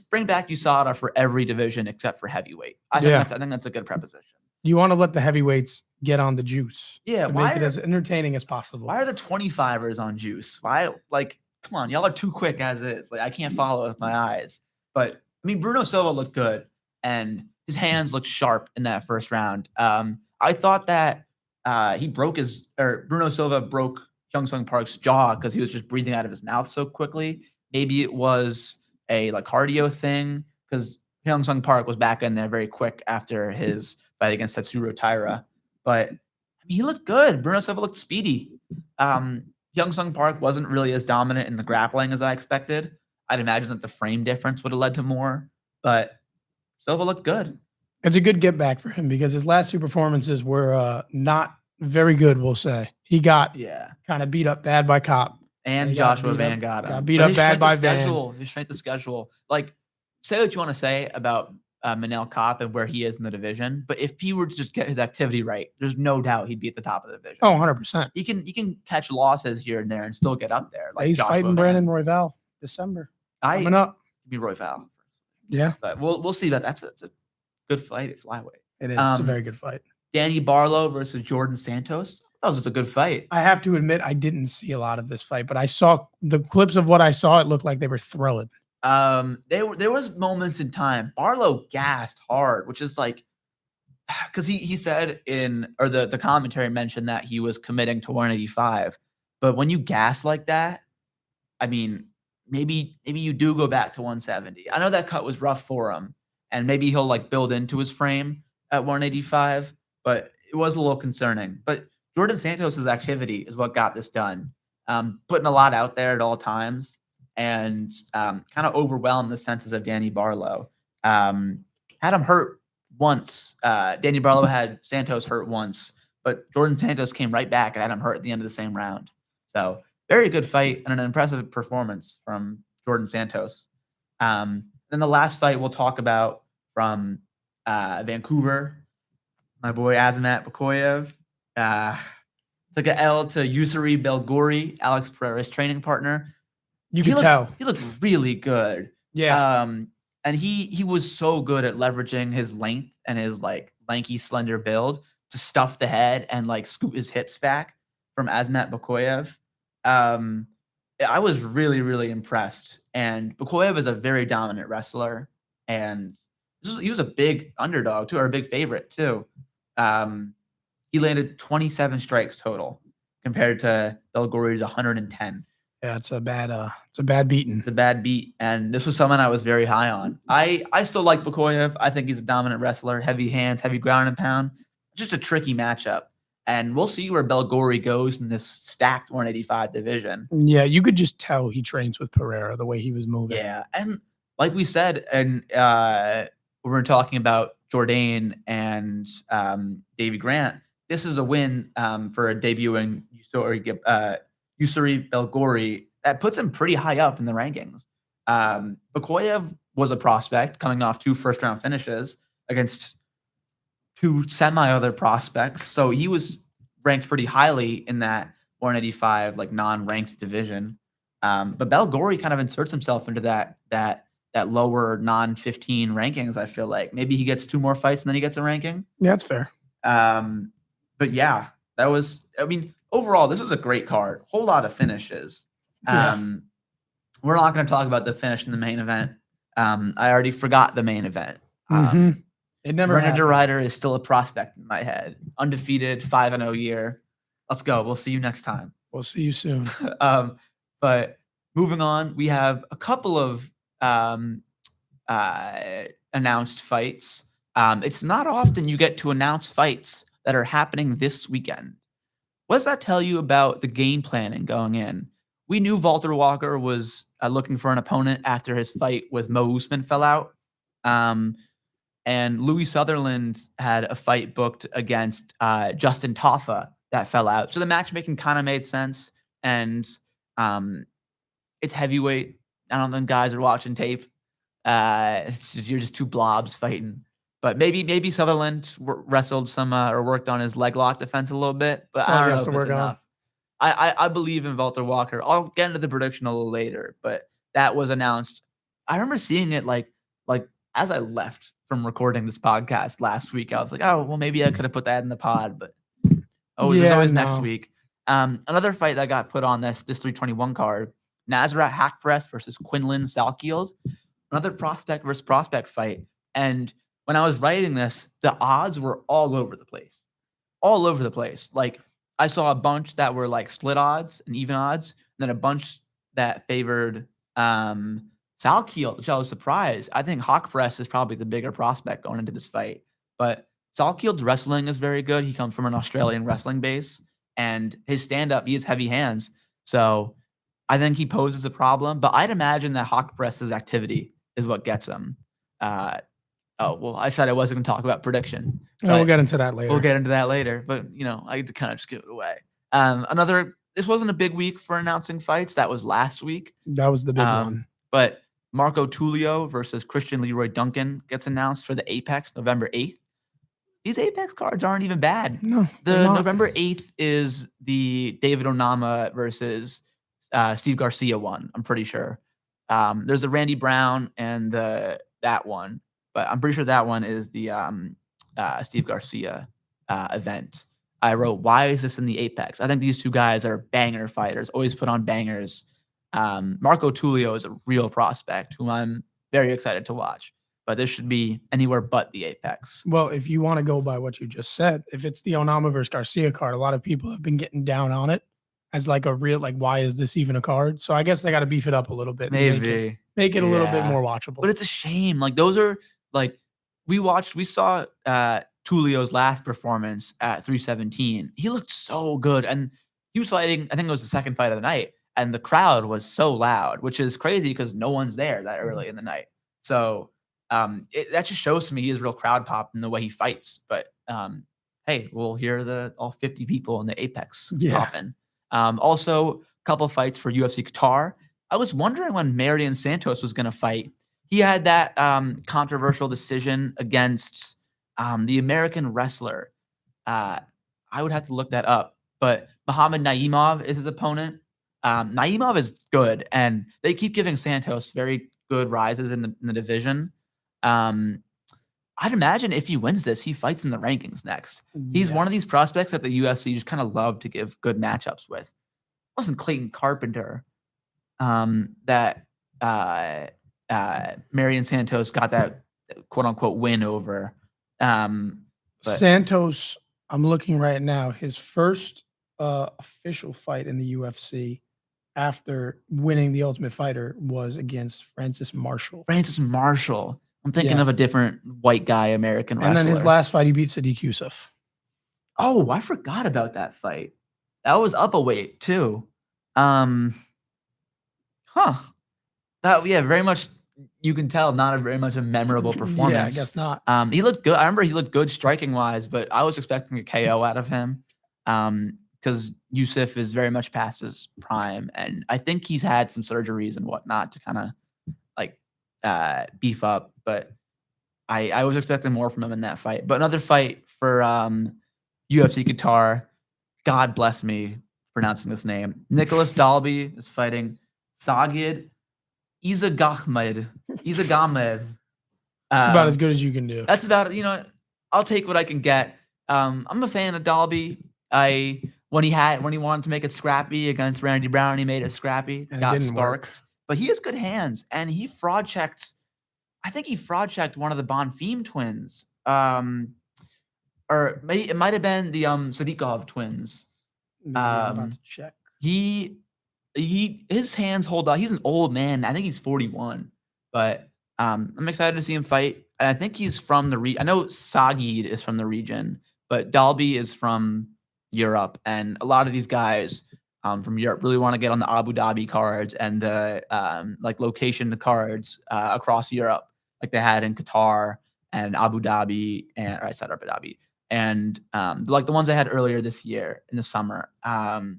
bring back USADA for every division except for heavyweight. I think that's a good proposition. You want to let the heavyweights get on the juice. Yeah, to make it as entertaining as possible. Why are the 25ers on juice? Why, come on, y'all are too quick as is. Like, I can't follow with my eyes. But I mean, Bruno Silva looked good, and his hands looked sharp in that first round. I thought that Bruno Silva broke Hyung Sung Park's jaw because he was just breathing out of his mouth so quickly. Maybe it was a cardio thing because Hyung Sung Park was back in there very quick after his fight against Tatsuro Taira. But I mean, he looked good. Bruno Silva looked speedy. Hyung Sung Park wasn't really as dominant in the grappling as I expected. I'd imagine that the frame difference would have led to more, but Silva looked good. It's a good get back for him because his last 2 performances were not very good, we'll say. He got kind of beat up bad by Kopp. And Joshua Van got him. Got beat up bad by Van. His strength of schedule. Like, say what you want to say about Manel Kopp and where he is in the division, but if he were to just get his activity right, there's no doubt he'd be at the top of the division. Oh, 100%. He can catch losses here and there and still get up there. Like he's Joshua fighting Van. Brandon Royval December. Coming up. Be Royval. Yeah. But we'll see that. It's a good fight at flyweight. It is. It's a very good fight. Danny Barlow versus Jordan Santos. That was just a good fight. I have to admit, I didn't see a lot of this fight, but I saw the clips of what I saw. It looked like they were throwing. There was moments in time. Barlow gassed hard, which is like, because he said the commentary mentioned that he was committing to 185. But when you gas like that, I mean, maybe you do go back to 170. I know that cut was rough for him, and maybe he'll build into his frame at 185, but it was a little concerning. But Jordan Santos's activity is what got this done. Putting a lot out there at all times and kind of overwhelmed the senses of Danny Barlow. Had him hurt once. Danny Barlow had Santos hurt once, but Jordan Santos came right back and had him hurt at the end of the same round. So very good fight and an impressive performance from Jordan Santos. Then the last fight we'll talk about from Vancouver, my boy Azamat Bakoyev. Took an L to Yusri Belgori, Alex Pereira's training partner. You could tell. He looked really good. Yeah. And he was so good at leveraging his length and his lanky, slender build to stuff the head and scoot his hips back from Azamat Bakoyev. I was really, really impressed. And Bakoyev is a very dominant wrestler. And he was a big underdog too, or a big favorite too. He landed 27 strikes total compared to Belgori's 110. Yeah, it's a bad beating. It's a bad beat, and this was someone I was very high on. I still like Bakoyev. I think he's a dominant wrestler, heavy hands, heavy ground and pound. just a tricky matchup. And we'll see where Belgori goes in this stacked 185 division. Yeah, you could just tell he trains with Pereira the way he was moving. Yeah, and like we said, and we were talking about Jourdain and Davy Grant. This is a win for a debuting Yusuri Belgori that puts him pretty high up in the rankings. Bakoyev was a prospect coming off 2 first-round finishes against 2 semi-other prospects, so he was ranked pretty highly in that 185 like non-ranked division. But Belgori kind of inserts himself into that lower non-15 rankings. I feel like maybe he gets 2 more fights and then he gets a ranking. Yeah, that's fair. But yeah, that was. I mean, overall, this was a great card. Whole lot of finishes. Yeah. We're not going to talk about the finish in the main event. I already forgot the main event. It never Brendan happened. DeRuyter is still a prospect in my head. Undefeated, 5-0 year. Let's go. We'll see you next time. We'll see you soon. But moving on, we have a couple of announced fights. It's not often you get to announce fights that are happening this weekend. What does that tell you about the game planning going in? We knew Walter Walker was looking for an opponent after his fight with Mo Usman fell out. And Louis Sutherland had a fight booked against Justin Taffa that fell out. So the matchmaking kind of made sense. And it's heavyweight. I don't think guys are watching tape. You're just 2 blobs fighting. But maybe Sutherland wrestled some or worked on his leg lock defense a little bit. But I don't know if it's enough. I believe in Walter Walker. I'll get into the prediction a little later. But that was announced. I remember seeing it like as I left from recording this podcast last week. I was like, oh, well, maybe I could have put that in the pod. But there's always next week. Another fight that got put on this 321 card, Nasrat Hakpress versus Quinlan Salkield. Another prospect versus prospect fight. And when I was writing this, the odds were all over the place. All over the place. Like, I saw a bunch that were like split odds and even odds, and then a bunch that favored Salkield, which I was surprised. I think Hakpress is probably the bigger prospect going into this fight. But Salkield's wrestling is very good. He comes from an Australian wrestling base, and his stand-up, he has heavy hands. So I think he poses a problem, but I'd imagine that Hakpress's activity is what gets him. I said I wasn't going to talk about prediction. We'll get into that later. We'll get into that later, but I had to kind of just give it away. This wasn't a big week for announcing fights. That was last week. That was the big one. But Marco Tulio versus Christian Leroy Duncan gets announced for the Apex November 8th. These Apex cards aren't even bad. No, the November 8th is the David Onama versus Steve Garcia one, I'm pretty sure. There's the Randy Brown and that one, but I'm pretty sure that one is the Steve Garcia event. I wrote, why is this in the Apex? I think these 2 guys are banger fighters, always put on bangers. Marco Tulio is a real prospect whom I'm very excited to watch, but this should be anywhere but the Apex. Well, if you want to go by what you just said, if it's the Onama versus Garcia card, a lot of people have been getting down on it as like a real, like, why is this even a card? So I guess they got to beef it up a little bit. Maybe. Make it a little bit more watchable. But it's a shame. Like, those are like, we saw Tulio's last performance at 317. He looked so good. And he was fighting, I think it was the second fight of the night. And the crowd was so loud, which is crazy because no one's there that early in the night. So that just shows to me he is real crowd pop in the way he fights. But hey, we'll hear all 50 people in the Apex popping. Also, a couple fights for UFC Qatar. I was wondering when Marion Santos was going to fight. He had that controversial decision against the American wrestler. I would have to look that up. But Muhammad Naimov is his opponent. Naimov is good, and they keep giving Santos very good rises in the division. I'd imagine if he wins this, he fights in the rankings next. He's one of these prospects that the UFC just kind of love to give good matchups with. It wasn't Clayton Carpenter that Marion Santos got that quote-unquote win over. Santos, I'm looking right now, his first official fight in the UFC after winning the Ultimate Fighter was against Francis Marshall. I'm thinking of a different white guy American wrestler. And then his last fight, he beat Sadiq Yusuf. Oh, I forgot about that fight. That was up a weight too. Um, huh. That yeah, very much. You can tell not a very much a memorable performance. Yeah, I guess not. He looked good. I remember he looked good striking wise, but I was expecting a KO out of him. Because Yusuf is very much past his prime, and I think he's had some surgeries and whatnot to kind of like beef up. But I was expecting more from him in that fight. But another fight for UFC Qatar. God bless me pronouncing this name. Nicholas Dalby is fighting Sagid Izagahmed. Izagamev. It's about as good as you can do. That's about it. I'll take what I can get. I'm a fan of Dalby. When he wanted to make it scrappy against Randy Brown, he made it scrappy. And it got didn't sparked. work. But he has good hands, and he fraud checked. I think he fraud checked one of the Bonfim twins. Or maybe it might have been the Sadikov twins. I'm about to check. His hands hold up. He's an old man. I think he's 41, but I'm excited to see him fight. And I think he's from the I know Sagid is from the region, but Dalby is from Europe, and a lot of these guys from Europe really want to get on the Abu Dhabi cards and the location cards across Europe, like they had in Qatar and Abu Dhabi, or I said Abu Dhabi, and like the ones I had earlier this year in the summer. Where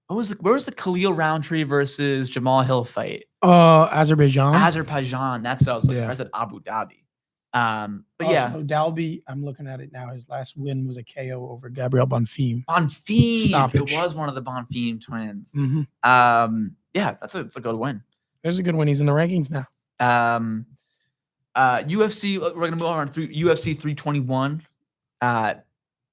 was the Khalil Roundtree versus Jamal Hill fight? Azerbaijan. Azerbaijan. That's what I was looking for. Yeah. I said Abu Dhabi. But yeah. Dalby, I'm looking at it now. His last win was a KO over Gabriel Bonfim. Bonfim. Stoppage. It was one of the Bonfim twins. Mhm. Yeah, it's a good win. There's a good win. He's in the rankings now. UFC, we're going to move on through UFC 321.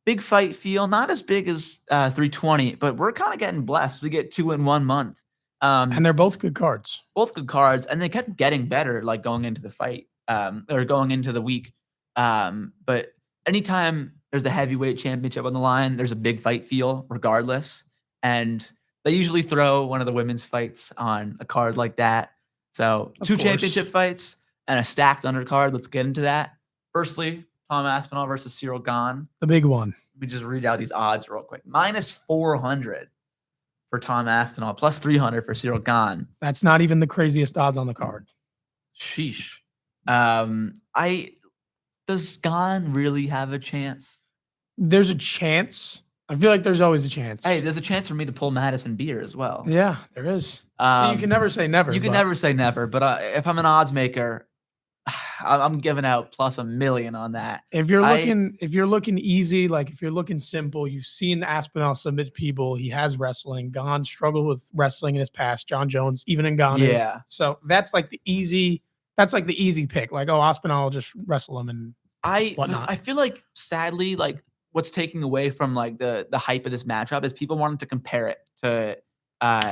Big fight feel, not as big as 320, but we're kind of getting blessed. We get 2 in 1 month. And they're both good cards. Both good cards, and they kept getting better, like going into the fight, or going into the week. But anytime there's a heavyweight championship on the line, there's a big fight feel, regardless. And they usually throw one of the women's fights on a card like that. So Of 2 course. championship fights and a stacked undercard. Let's get into that. Firstly, Tom Aspinall versus Cyril Gane. The big one. Let me just read out these odds real quick. -400 for Tom Aspinall, +300 for Cyril Gane. That's not even the craziest odds on the card. Sheesh. Does Gane really have a chance? There's a chance. I feel like there's always a chance. Hey, there's a chance for me to pull Madison Beer as well. Yeah, there is. So you can never say never. You can never say never, but if I'm an odds maker, I'm giving out +1,000,000 on that. If you're looking easy, like if you're looking simple, you've seen Aspinall submit people. He has wrestling. Gane struggled with wrestling in his past. John Jones, even in Ghana. Yeah. So that's like the easy. That's like the easy pick. Like, oh, Aspinall will just wrestle him and whatnot. I feel like sadly, like what's taking away from like the hype of this matchup is people wanting to compare it to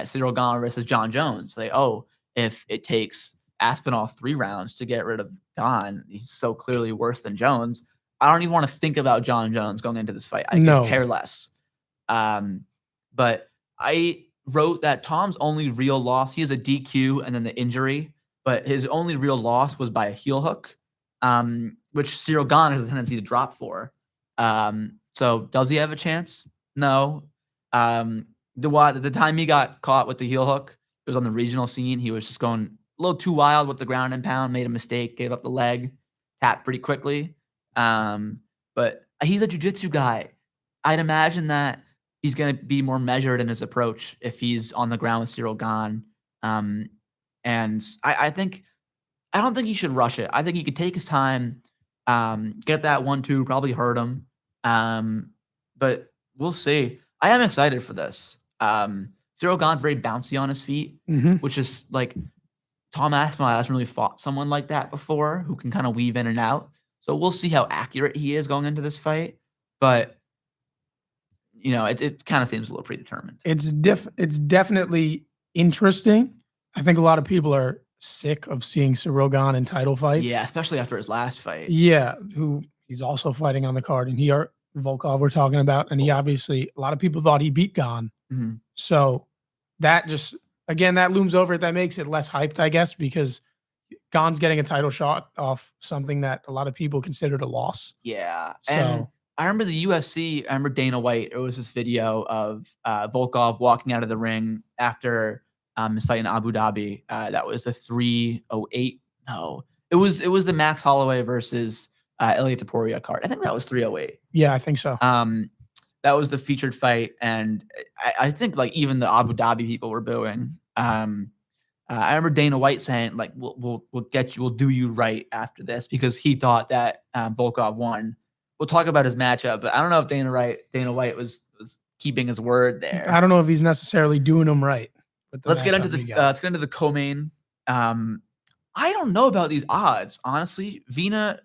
Cyril Gane versus John Jones. Like, oh, if it takes Aspinall 3 rounds to get rid of Gane, he's so clearly worse than Jones. I don't even want to think about John Jones going into this fight. I could care less. But I wrote that Tom's only real loss, he has a DQ and then the injury, but his only real loss was by a heel hook, which Cyril Gane has a tendency to drop for. So does he have a chance? No. The time he got caught with the heel hook, it was on the regional scene. He was just going a little too wild with the ground and pound, made a mistake, gave up the leg, tapped pretty quickly. But he's a jiu-jitsu guy. I'd imagine that he's going to be more measured in his approach if he's on the ground with Cyril Gane. And I don't think he should rush it. I think he could take his time, get that 1-2, probably hurt him. But we'll see. I am excited for this. Cyril Gane's very bouncy on his feet, which is like Tom Aspinall hasn't really fought someone like that before who can kind of weave in and out. So we'll see how accurate he is going into this fight. But it kind of seems a little predetermined. It's definitely interesting. I think a lot of people are sick of seeing Cyril Gane in title fights. Yeah, especially after his last fight. Yeah, who he's also fighting on the card, and Volkov we're talking about, and he obviously, a lot of people thought he beat Gane. So that just, again, that looms over it. That makes it less hyped, I guess, because Gane's getting a title shot off something that a lot of people considered a loss. Yeah. So I remember the UFC. I remember Dana White. It was this video of Volkov walking out of the ring after his fight in Abu Dhabi. That was the 308. No, it was the Max Holloway versus Ilia Topuria card. I think that was 308. Yeah, I think so. That was the featured fight, and I think like even the Abu Dhabi people were booing. I remember Dana White saying like, "We'll get you, we'll do you right after this," because he thought that Volkov won. We'll talk about his matchup, but I don't know if Dana White was keeping his word there. I don't know if he's necessarily doing them right. Let's get into the co-main. I don't know about these odds, honestly. Virna,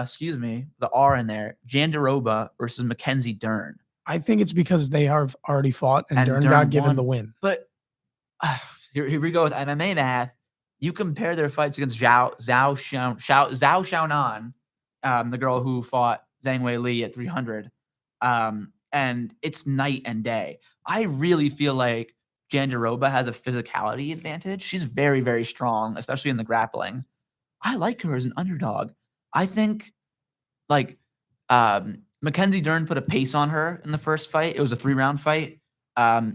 excuse me, the R in there. Jandiroba versus Mackenzie Dern. I think it's because they have already fought and Dern got given the win. But here we go with MMA math. You compare their fights against Zhao Xiaonan, the girl who fought Zhang Wei Li at 300, and it's night and day. I really feel like Jandiroba has a physicality advantage. She's very, very strong, especially in the grappling. I like her as an underdog. I think like Mackenzie Dern put a pace on her in the first fight. It was a 3-round fight,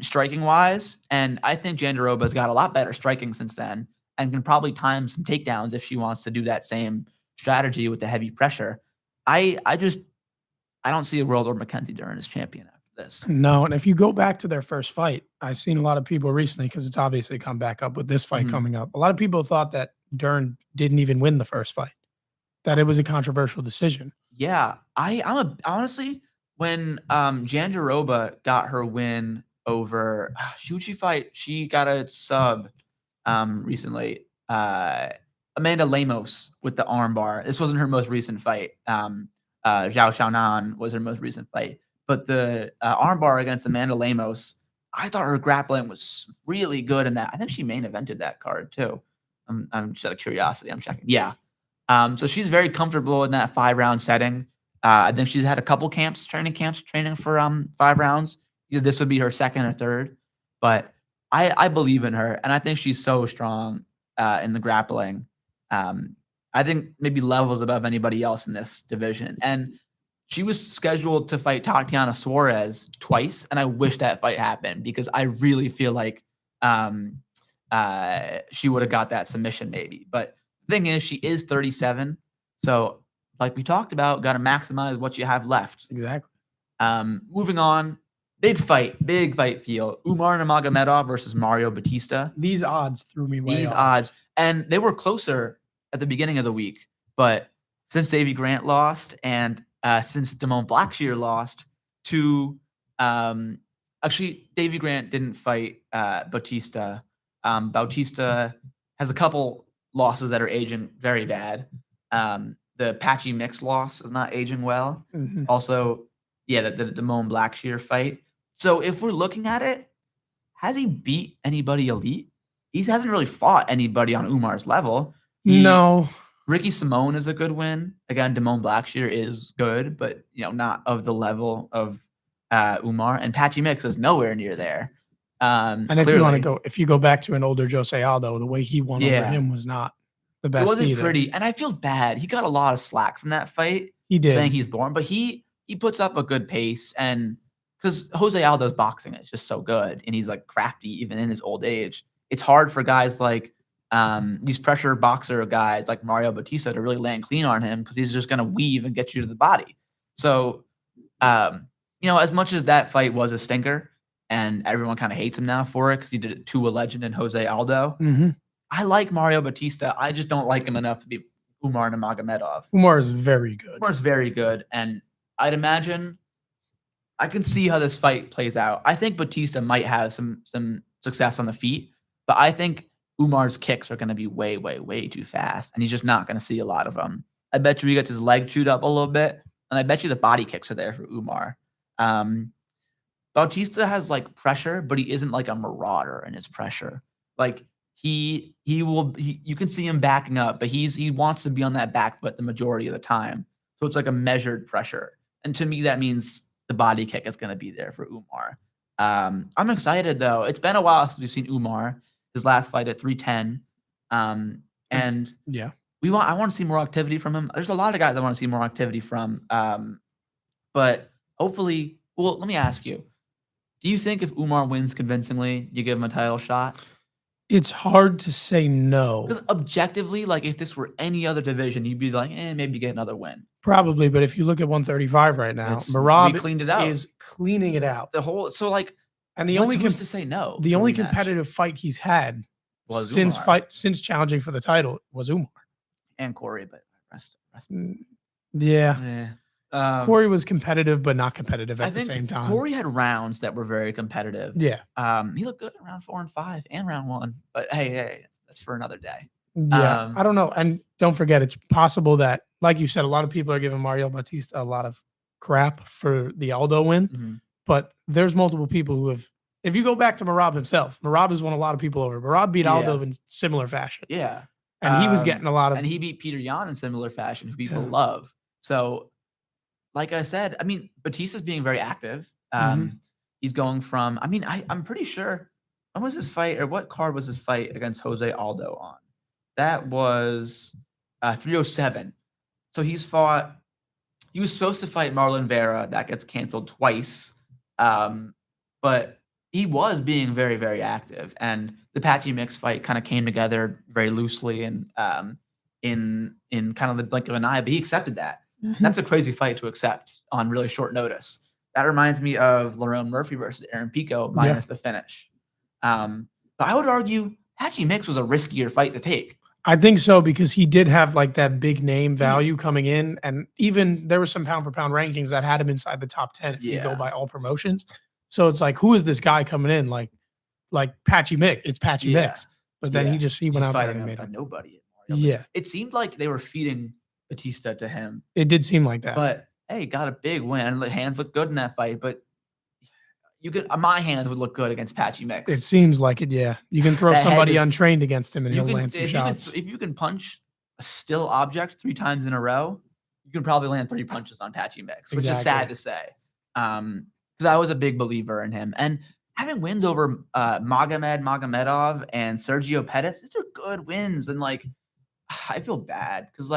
striking wise. And I think Jandiroba's got a lot better striking since then and can probably time some takedowns if she wants to do that same strategy with the heavy pressure. I don't see a world where Mackenzie Dern is champion after this. No, and if you go back to their first fight, I've seen a lot of people recently, because it's obviously come back up with this fight coming up. A lot of people thought that Dern didn't even win the first fight, that it was a controversial decision. Yeah, honestly, when Jandiroba got her win over, who'd she fight? She got a sub recently. Amanda Lemos with the armbar. This wasn't her most recent fight. Zhao Xiaonan was her most recent fight. But the armbar against Amanda Lemos, I thought her grappling was really good in that. I think she main evented that card too. I'm just out of curiosity. I'm checking. Yeah. So she's very comfortable in that 5-round setting. I think she's had a couple training for 5 rounds. Either this would be her second or third. But I believe in her, and I think she's so strong in the grappling. I think maybe levels above anybody else in this division. And she was scheduled to fight Tatiana Suarez twice, and I wish that fight happened because I really feel like she would have got that submission maybe. But the thing is, she is 37, so like we talked about, got to maximize what you have left. Exactly. Moving on, big fight field. Umar Nurmagomedov versus Mario Batista. These odds threw me way off. And they were closer at the beginning of the week, but since Davey Grant lost and since Damone Blackshear lost to actually Davey Grant didn't fight Bautista. Bautista has a couple losses that are aging very bad. The Patchy Mix loss is not aging well. Also, yeah, the Damone Blackshear fight. So if we're looking at it, has he beat anybody elite? He hasn't really fought anybody on Umar's level. No. Ricky Simone is a good win. Again, Damone Blackshear is good, but not of the level of Umar. And Patchy Mix is nowhere near there. And if you go back to an older Jose Aldo, the way he won over him was not the best. It wasn't either. Pretty, and I feel bad. He got a lot of slack from that fight. He did, saying he's boring, but he puts up a good pace, and because Jose Aldo's boxing is just so good, and he's like crafty even in his old age. It's hard for guys like these pressure boxer guys like Mario Bautista to really land clean on him because he's just going to weave and get you to the body. So, as much as that fight was a stinker and everyone kind of hates him now for it because he did it to a legend in Jose Aldo, I like Mario Bautista. I just don't like him enough to be Umar Nurmagomedov. Umar is very good. Umar's very good, and I'd imagine I can see how this fight plays out. I think Bautista might have some success on the feet, but I think Umar's kicks are going to be way, way, way too fast, and he's just not going to see a lot of them. I bet you he gets his leg chewed up a little bit, and I bet you the body kicks are there for Umar. Bautista has like pressure, but he isn't like a marauder in his pressure. Like you can see him backing up, but he wants to be on that back foot the majority of the time. So it's like a measured pressure, and to me that means the body kick is going to be there for Umar. I'm excited though. It's been a while since we've seen Umar. His last fight at 310. And yeah, I want to see more activity from him. There's a lot of guys I want to see more activity from. But hopefully, well, let me ask you. Do you think if Umar wins convincingly, you give him a title shot? It's hard to say no. Because objectively, like if this were any other division, you'd be like, maybe you get another win. Probably, but if you look at 135 right now, We Merab cleaned it out. is cleaning it out. The whole And the who's to say no? The only competitive fight he's had was since challenging for the title was Umar and Corey, but rest. Yeah. Corey was competitive, but not competitive at the same time. Corey had rounds that were very competitive. Yeah. He looked good at round 4 and 5 and round 1. But hey, that's for another day. Yeah. I don't know. And don't forget, it's possible that, like you said, a lot of people are giving Mario Bautista a lot of crap for the Aldo win. Mm-hmm. But there's multiple people who have, if you go back to Merab himself, Merab has won a lot of people over. Merab beat Aldo in similar fashion. Yeah. And he was getting a lot of. And he beat Peter Yan in similar fashion, who people love. So, like I said, I mean, Batista's being very active. He's going from, I mean, I'm pretty sure, when was his fight, or what card was his fight against Jose Aldo on? That was 307. So he was supposed to fight Marlon Vera. That gets canceled twice. But he was being very, very active. And the Patchy Mix fight kind of came together very loosely and in kind of the blink of an eye, but he accepted that. That's a crazy fight to accept on really short notice. That reminds me of Lerone Murphy versus Aaron Pico minus the finish. But I would argue Patchy Mix was a riskier fight to take. I think so, because he did have like that big name value coming in, and even there were some pound for pound rankings that had him inside the top 10 if you go by all promotions. So it's like, who is this guy coming in? Like Patchy Mix. It's Patchy Mix. But then he went out there and made a nobody. Yeah. It seemed like they were feeding Batista to him. It did seem like that. But hey, got a big win. The hands look good in that fight, but my hands would look good against Patchy Mix. It seems like it, yeah. You can throw somebody untrained against him and he'll land some shots. If you can punch a still object 3 times in a row, you can probably land 3 punches on Patchy Mix, which is sad to say. Because I was a big believer in him. And having wins over Magomedov and Sergio Pettis, these are good wins. And like, I feel bad because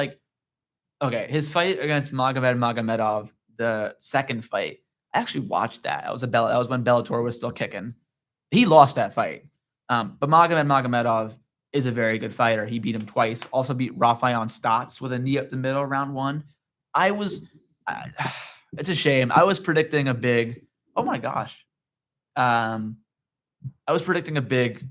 okay, his fight against Magomedov, the second fight, I actually watched that. That was when Bellator was still kicking. He lost that fight. But Magomedov is a very good fighter. He beat him twice. Also beat Rafael Stotts with a knee up the middle, round 1. It's a shame. I was predicting a big, oh my gosh. I was predicting a big,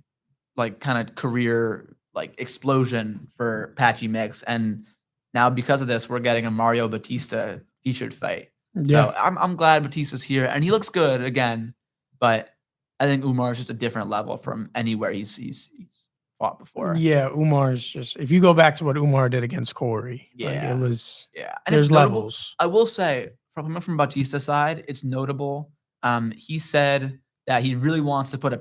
kind of career, explosion for Patchy Mix. And now because of this, we're getting a Mario Batista featured fight. Yeah. So I'm glad Batista's here, and he looks good again. But I think Umar is just a different level from anywhere he's fought before. Yeah, Umar is just, if you go back to what Umar did against Corey, it was, and there's levels. I will say, from Batista's side, it's notable. He said that he really wants to put a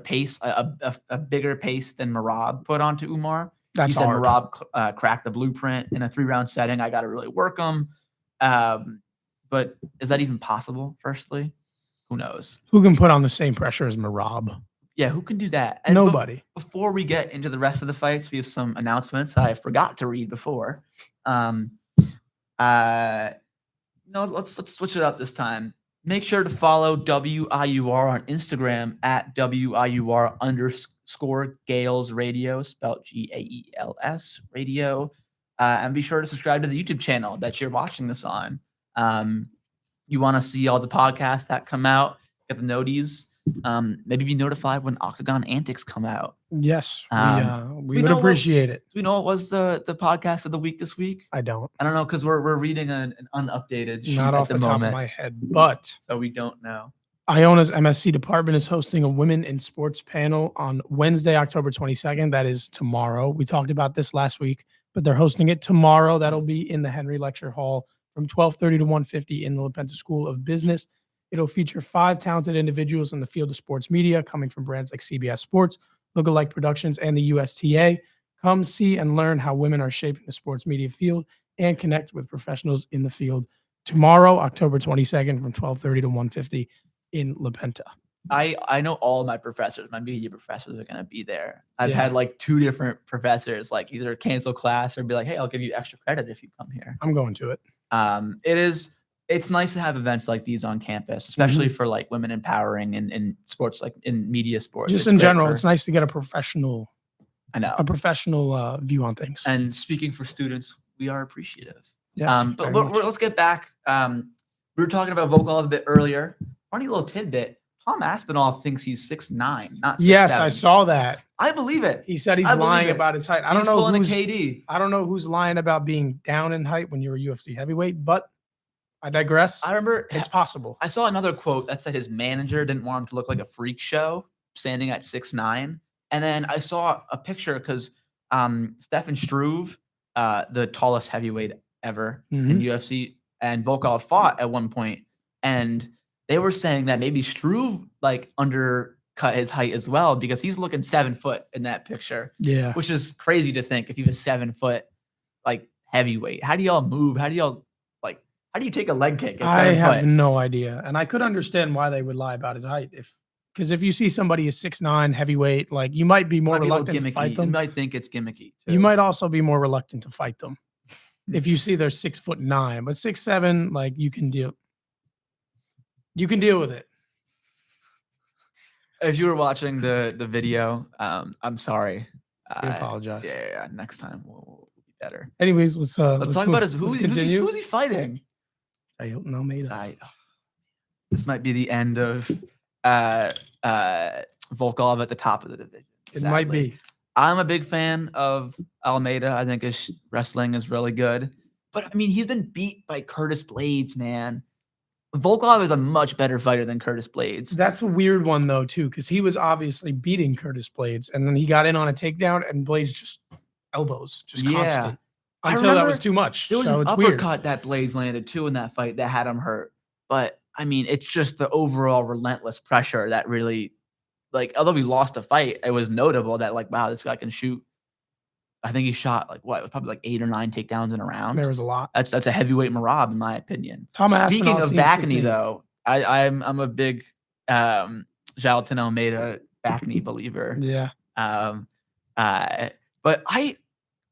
bigger pace than Merab put onto Umar. He said hard. Merab cracked the blueprint in a 3-round setting. I got to really work him. But is that even possible, firstly? Who knows? Who can put on the same pressure as Merab? Yeah, who can do that? And nobody. Before we get into the rest of the fights, we have some announcements I forgot to read before. Let's switch it up this time. Make sure to follow WIUR on Instagram at WIUR_Gales Radio, spelled GAELS Radio. And be sure to subscribe to the YouTube channel that you're watching this on. You want to see all the podcasts that come out, get the noties, maybe be notified when Octagon Antics come out. Yes, we would appreciate it. Do we know what was the podcast of the week this week? I don't know, because we're reading an unupdated sheet not off the top of my head, but so we don't know. Iona's MSC department is hosting a Women in Sports panel on Wednesday, October 22nd. That is tomorrow. We talked about this last week, but they're hosting it tomorrow. That'll be in the Henry Lecture Hall from 12:30 to 1:50 in the LaPenta School of Business. It'll feature 5 talented individuals in the field of sports media coming from brands like CBS Sports, Lookalike Productions, and the USTA. Come see and learn how women are shaping the sports media field and connect with professionals in the field. Tomorrow, October 22nd from 12:30 to 1:50 in LaPenta. I know all of my professors, my media professors are going to be there. I've had 2 different professors, either cancel class or be like, hey, I'll give you extra credit if you come here. I'm going to it. It is It's nice to have events like these on campus, especially for like women empowering and in sports, like in media sports. Just It's in great general, for- it's nice to get a professional view on things. And speaking for students, we are appreciative. Yes, But very much. let's get back. We were talking about Volkov a bit earlier. Funny little tidbit. Tom Aspinall thinks he's 6'9", not 6'7". Yes, I saw that. I believe it. He said he's I believe lying it. about his height. I He's don't know pulling who's a KD. I don't know who's lying about being down in height when you're a UFC heavyweight, but I digress. I remember It's possible. I saw another quote that said his manager didn't want him to look like a freak show standing at 6'9". And then I saw a picture because Stefan Struve, the tallest heavyweight ever in UFC, and Volkov fought at one point, and they were saying that maybe Struve like undercut his height as well because he's looking 7 foot in that picture. Yeah. Which is crazy to think if he was 7 foot like heavyweight. How do y'all move? How do you take a leg kick at 7 I foot? have no idea. And I could understand why they would lie about his height because if you see somebody is 6'9", heavyweight, like you might be more reluctant to fight them. You might think it's gimmicky. Too. You might also be more reluctant to fight them if you see they're 6'9", but 6'7", like you can deal with it. If you were watching the video, I'm sorry. I apologize. Yeah. Next time we'll be better. Anyways, let's talk about who's he fighting. Hilton Almeida. This might be the end of Volkov at the top of the division. It might be. I'm a big fan of Almeida. I think his wrestling is really good. But I mean, he's been beat by Curtis Blades, man. Volkov is a much better fighter than Curtis Blades. That's a weird one though, too, because he was obviously beating Curtis Blades, and then he got in on a takedown, and Blades just elbows, just constant. Until that was too much. There was so an it's uppercut weird. that Blades landed too in that fight that had him hurt. But I mean, it's just the overall relentless pressure that really, like, although we lost a fight, it was notable that like, wow, this guy can shoot. I think he shot like what? It was probably like 8 or 9 takedowns in a round. There was a lot. That's a heavyweight Marab in my opinion. Speaking of Backney though, I'm a big Jailton Almeida Backney believer. Yeah. But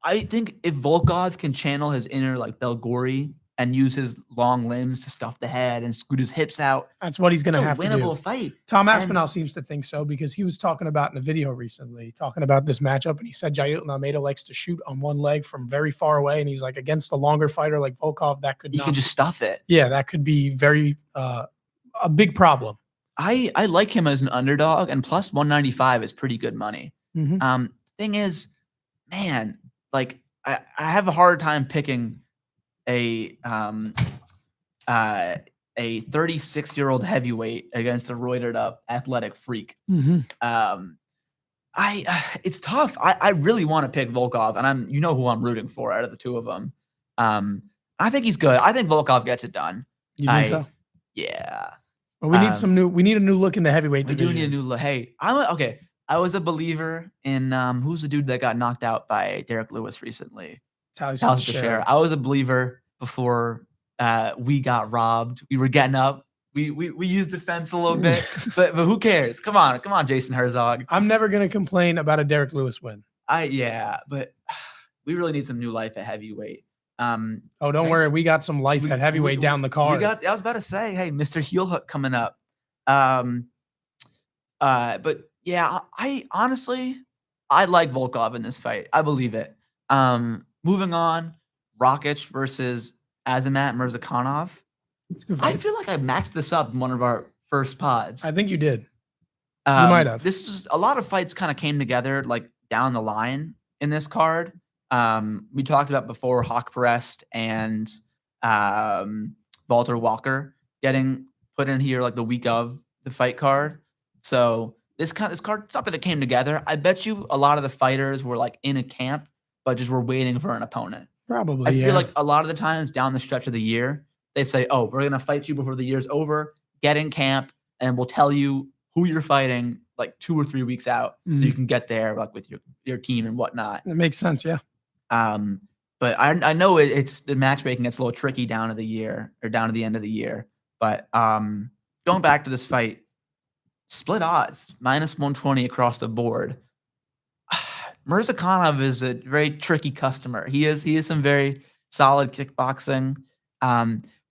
I think if Volkov can channel his inner like Belgori and use his long limbs to stuff the head and scoot his hips out, that's what he's going to have to do. Winnable fight. Tom Aspinall seems to think so because he was talking about in a video recently, talking about this matchup, and he said Jailton Almeida likes to shoot on one leg from very far away, and he's like against a longer fighter like Volkov, that could you can just stuff it. Yeah, that could be very a big problem. I like him as an underdog, and plus 195 is pretty good money. Thing is, man, like I have a hard time picking a 36-year-old heavyweight against a roided up athletic freak. It's tough. I really want to pick Volkov, and you know who I'm rooting for out of the two of them. I think he's good. I think Volkov gets it done. You think so? Yeah. But we need we need a new look in the heavyweight division. We do need a new look. Hey, okay. I was a believer in who's the dude that got knocked out by Derek Lewis recently? Talis Teixeira. I was a believer before we got robbed. We were getting up. We used defense a little bit, but who cares? Come on, Jason Herzog. I'm never gonna complain about a Derek Lewis win. But we really need some new life at heavyweight. Don't worry, we got some life at heavyweight down the card. I was about to say, hey, Mr. Heel Hook coming up. But yeah, I honestly like Volkov in this fight. I believe it. Moving on, Rakic versus Azamat Murzakanov. I feel like I matched this up in one of our first pods. I think you did. You might have. This is a lot of fights kind of came together like down the line in this card. We talked about before Hawk Perest and Walter Walker getting put in here like the week of the fight card. So this card, it's not that it came together. I bet you a lot of the fighters were like in a camp, but just were waiting for an opponent. Probably. I feel like a lot of the times down the stretch of the year, they say, "Oh, we're gonna fight you before the year's over. Get in camp, and we'll tell you who you're fighting like 2 or 3 weeks out, so you can get there like with your team and whatnot." It makes sense, yeah. But I know it's the matchmaking gets a little tricky down to the year or down to the end of the year. But going back to this fight, split odds, -120 across the board. Murzakanov is a very tricky customer. He is some very solid kickboxing.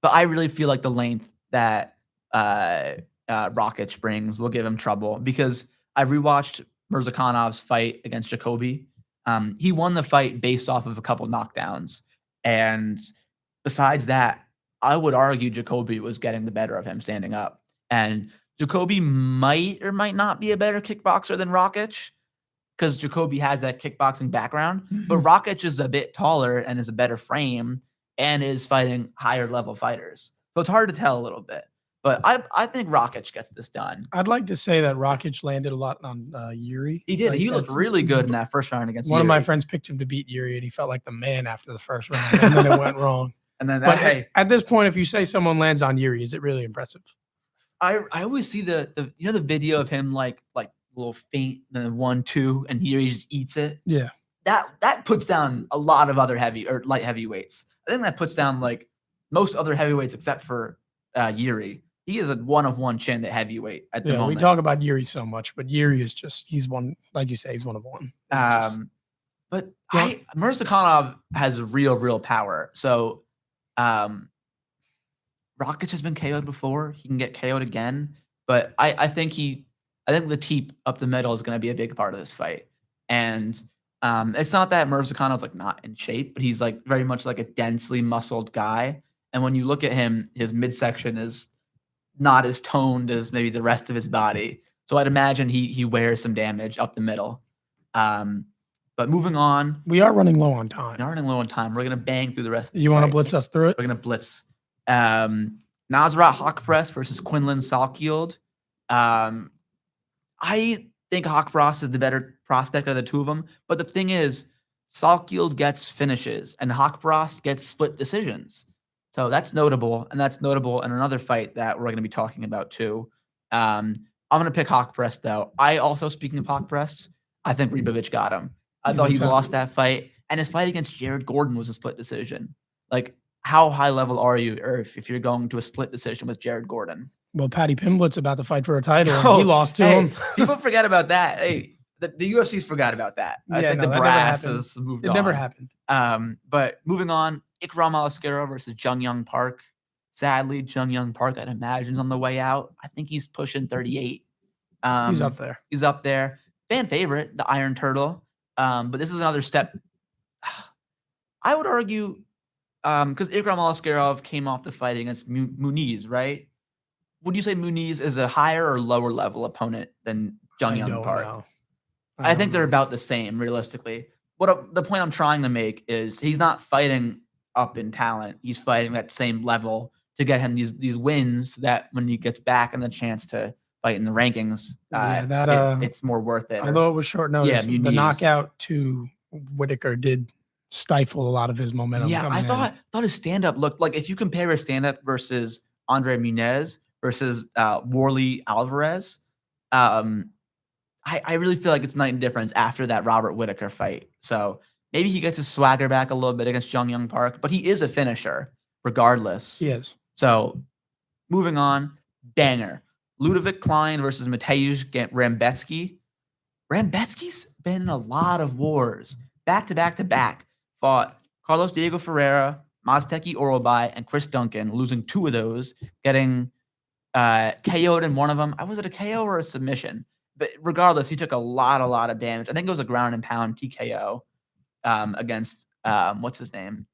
But I really feel like the length that Rakic brings will give him trouble because I rewatched Mirzakhanov's fight against Jacoby. He won the fight based off of a couple knockdowns. And besides that, I would argue Jacoby was getting the better of him standing up. And Jacoby might or might not be a better kickboxer than Rakic because Jacoby has that kickboxing background. But Rakic is a bit taller and is a better frame and is fighting higher level fighters. So it's hard to tell a little bit. But I think Rakic gets this done. I'd like to say that Rakic landed a lot on Yuri. He did. Like, He looked really good in that first round against one of my Yuri. friends picked him to beat Yuri, and he felt like the man after the first round, and then it went wrong. And then But hey, at this point, if you say someone lands on Yuri, is it really impressive? I always see the the video of him like a little faint, then 1-2, and Yuri just eats it. Yeah. That puts down a lot of other heavy or light heavyweights. I think that puts down like most other heavyweights except for Yuri. He is a one chin at heavyweight at the moment. We talk about Yuri so much, but Yuri is just, he's one, like you say, he's one of one. But Mirzakhanov has real power. So Rakic has been KO'd before. He can get KO'd again. But I think the teep up the middle is going to be a big part of this fight. And it's not that Mirzakhanov's like not in shape, but he's like very much like a densely muscled guy. And when you look at him, his midsection is not as toned as maybe the rest of his body. So I'd imagine he wears some damage up the middle. But moving on. We are running low on time. We are running low on time. We're going to bang through the rest of the You want to fights. blitz us through it? We're going to blitz. Nasrat Haqparast versus Quinlan Salkield. I think Haqparast is the better prospect of the two of them. But the thing is, Salkield gets finishes and Haqparast gets split decisions. So that's notable, and that's notable in another fight that we're going to be talking about too. I'm going to pick Haqparast though. I also, speaking of Haqparast, I think Ribovic got him. I thought he lost that fight, and his fight against Jared Gordon was a split decision. Like, how high level are you, if you're going to a split decision with Jared Gordon? Well, Paddy Pimblett's about to fight for a title, and he lost to him. People forget about that. Hey, the UFC's forgot about that. I think the brass has moved on. It never happened. But moving on, Ikram Alaskero versus Jung Young Park. Sadly, Jung Young Park, I'd imagine, is on the way out. I think he's pushing 38. He's up there. He's up there. Fan favorite, the Iron Turtle. But this is another step. I would argue, because Ikram Alaskerov came off the fight against Muniz, right? Would you say Muniz is a higher or lower level opponent than Jung Young Park? I think they're about the same, realistically. The point I'm trying to make is he's not fighting up in talent. He's fighting at the same level to get him these wins so that when he gets back and the chance to fight in the rankings, it's more worth it. Although it was short notice, Muniz. The knockout to Whitaker did stifle a lot of his momentum. Yeah, I thought his stand-up looked like, if you compare his stand-up versus Andre Muniz versus Warley Alvarez, I really feel like it's night and difference after that Robert Whitaker fight. So maybe he gets his swagger back a little bit against Jung Young Park, but he is a finisher regardless. He is. So moving on, banger. Ludovic Klein versus Mateusz Rambetsky. Rambetsky's been in a lot of wars. Back to back. Fought Carlos Diego Ferreira, Mazteki Orobai, and Chris Duncan, losing two of those, getting KO'd in one of them. Was it a KO or a submission? But regardless, he took a lot of damage. I think it was a ground and pound TKO against what's his name?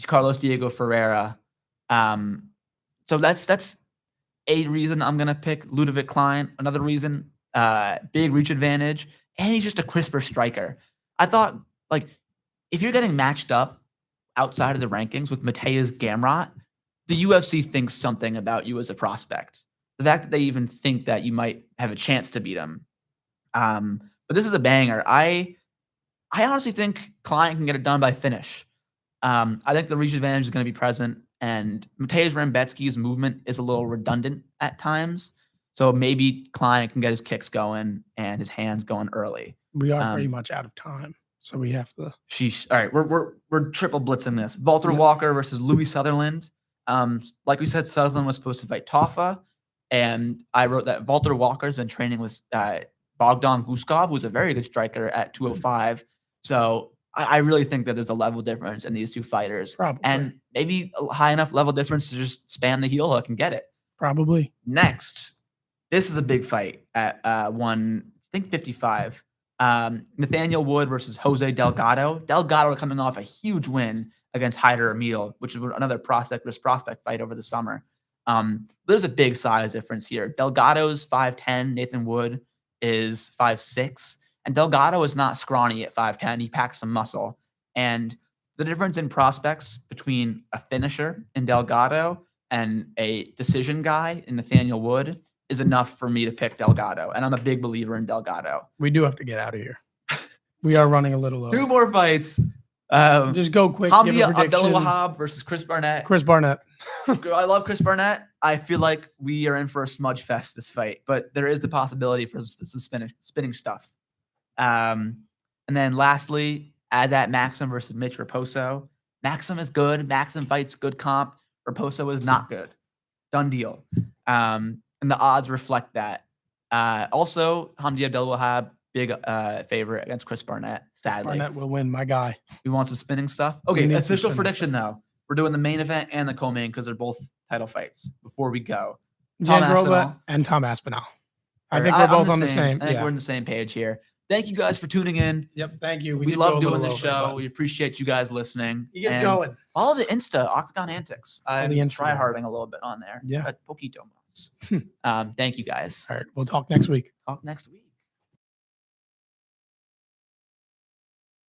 Carlos Diego Ferreira. So that's a reason I'm gonna pick Ludovic Klein. Another reason, big reach advantage, and he's just a crisper striker. I thought, like, if you're getting matched up outside of the rankings with Mateusz Gamrot, the UFC thinks something about you as a prospect. The fact that they even think that you might have a chance to beat him. But this is a banger. I honestly think Klein can get it done by finish. I think the reach advantage is going to be present, and Mateusz Rambetsky's movement is a little redundant at times. So maybe Klein can get his kicks going and his hands going early. We are pretty much out of time, so we have to. Sheesh. All right, we're triple blitzing this. Walter Walker versus Louis Sutherland. Like we said, Sutherland was supposed to fight Toffa, and I wrote that Walter Walker's been training with Bogdan Guskov, who's a very good striker at 205. So I really think that there's a level difference in these two fighters. Probably. And maybe a high enough level difference to just spam the heel hook and get it. Probably. Next, this is a big fight at 155. Nathaniel Wood versus Jose Delgado. Delgado coming off a huge win against Hyder Emil, which is another prospect versus prospect fight over the summer. There's a big size difference here. Delgado's 5'10", Nathan Wood is 5'6", and Delgado is not scrawny at 5'10". He packs some muscle. And the difference in prospects between a finisher in Delgado and a decision guy in Nathaniel Wood is enough for me to pick Delgado. And I'm a big believer in Delgado. We do have to get out of here. We are running a little low. 2 more fights. Just go quick. Give a Hamdia prediction. Abdelwahab versus Chris Barnett. Chris Barnett. I love Chris Barnett. I feel like we are in for a smudge fest this fight, but there is the possibility for some spinning stuff. And then lastly, Azat Maxim versus Mitch Raposo. Maxim is good. Maxim fights good comp. Raposo is not good. Done deal. And the odds reflect that. Also, Hamdi Abdelwahab, big favorite against Chris Barnett, sadly. Barnett will win, my guy. We want some spinning stuff. We Okay, need some official spinning prediction though. We're doing the main event and the co-main because they're both title fights. Before we go, Tom Jandrova Aspinall. and Tom Aspinall. I Or think I'm we're both on the same. I think Yeah. we're on the same page here. Thank you guys for tuning in. Yep. Thank you. We did love go a doing little this over, show. but We appreciate you guys listening. You guys And going. Follow the Insta, Octagon Antics. I'm the Instagram. try-harding a little bit on there. Yeah. But poquito más. Thank you guys. All right. We'll talk next week. Talk next week.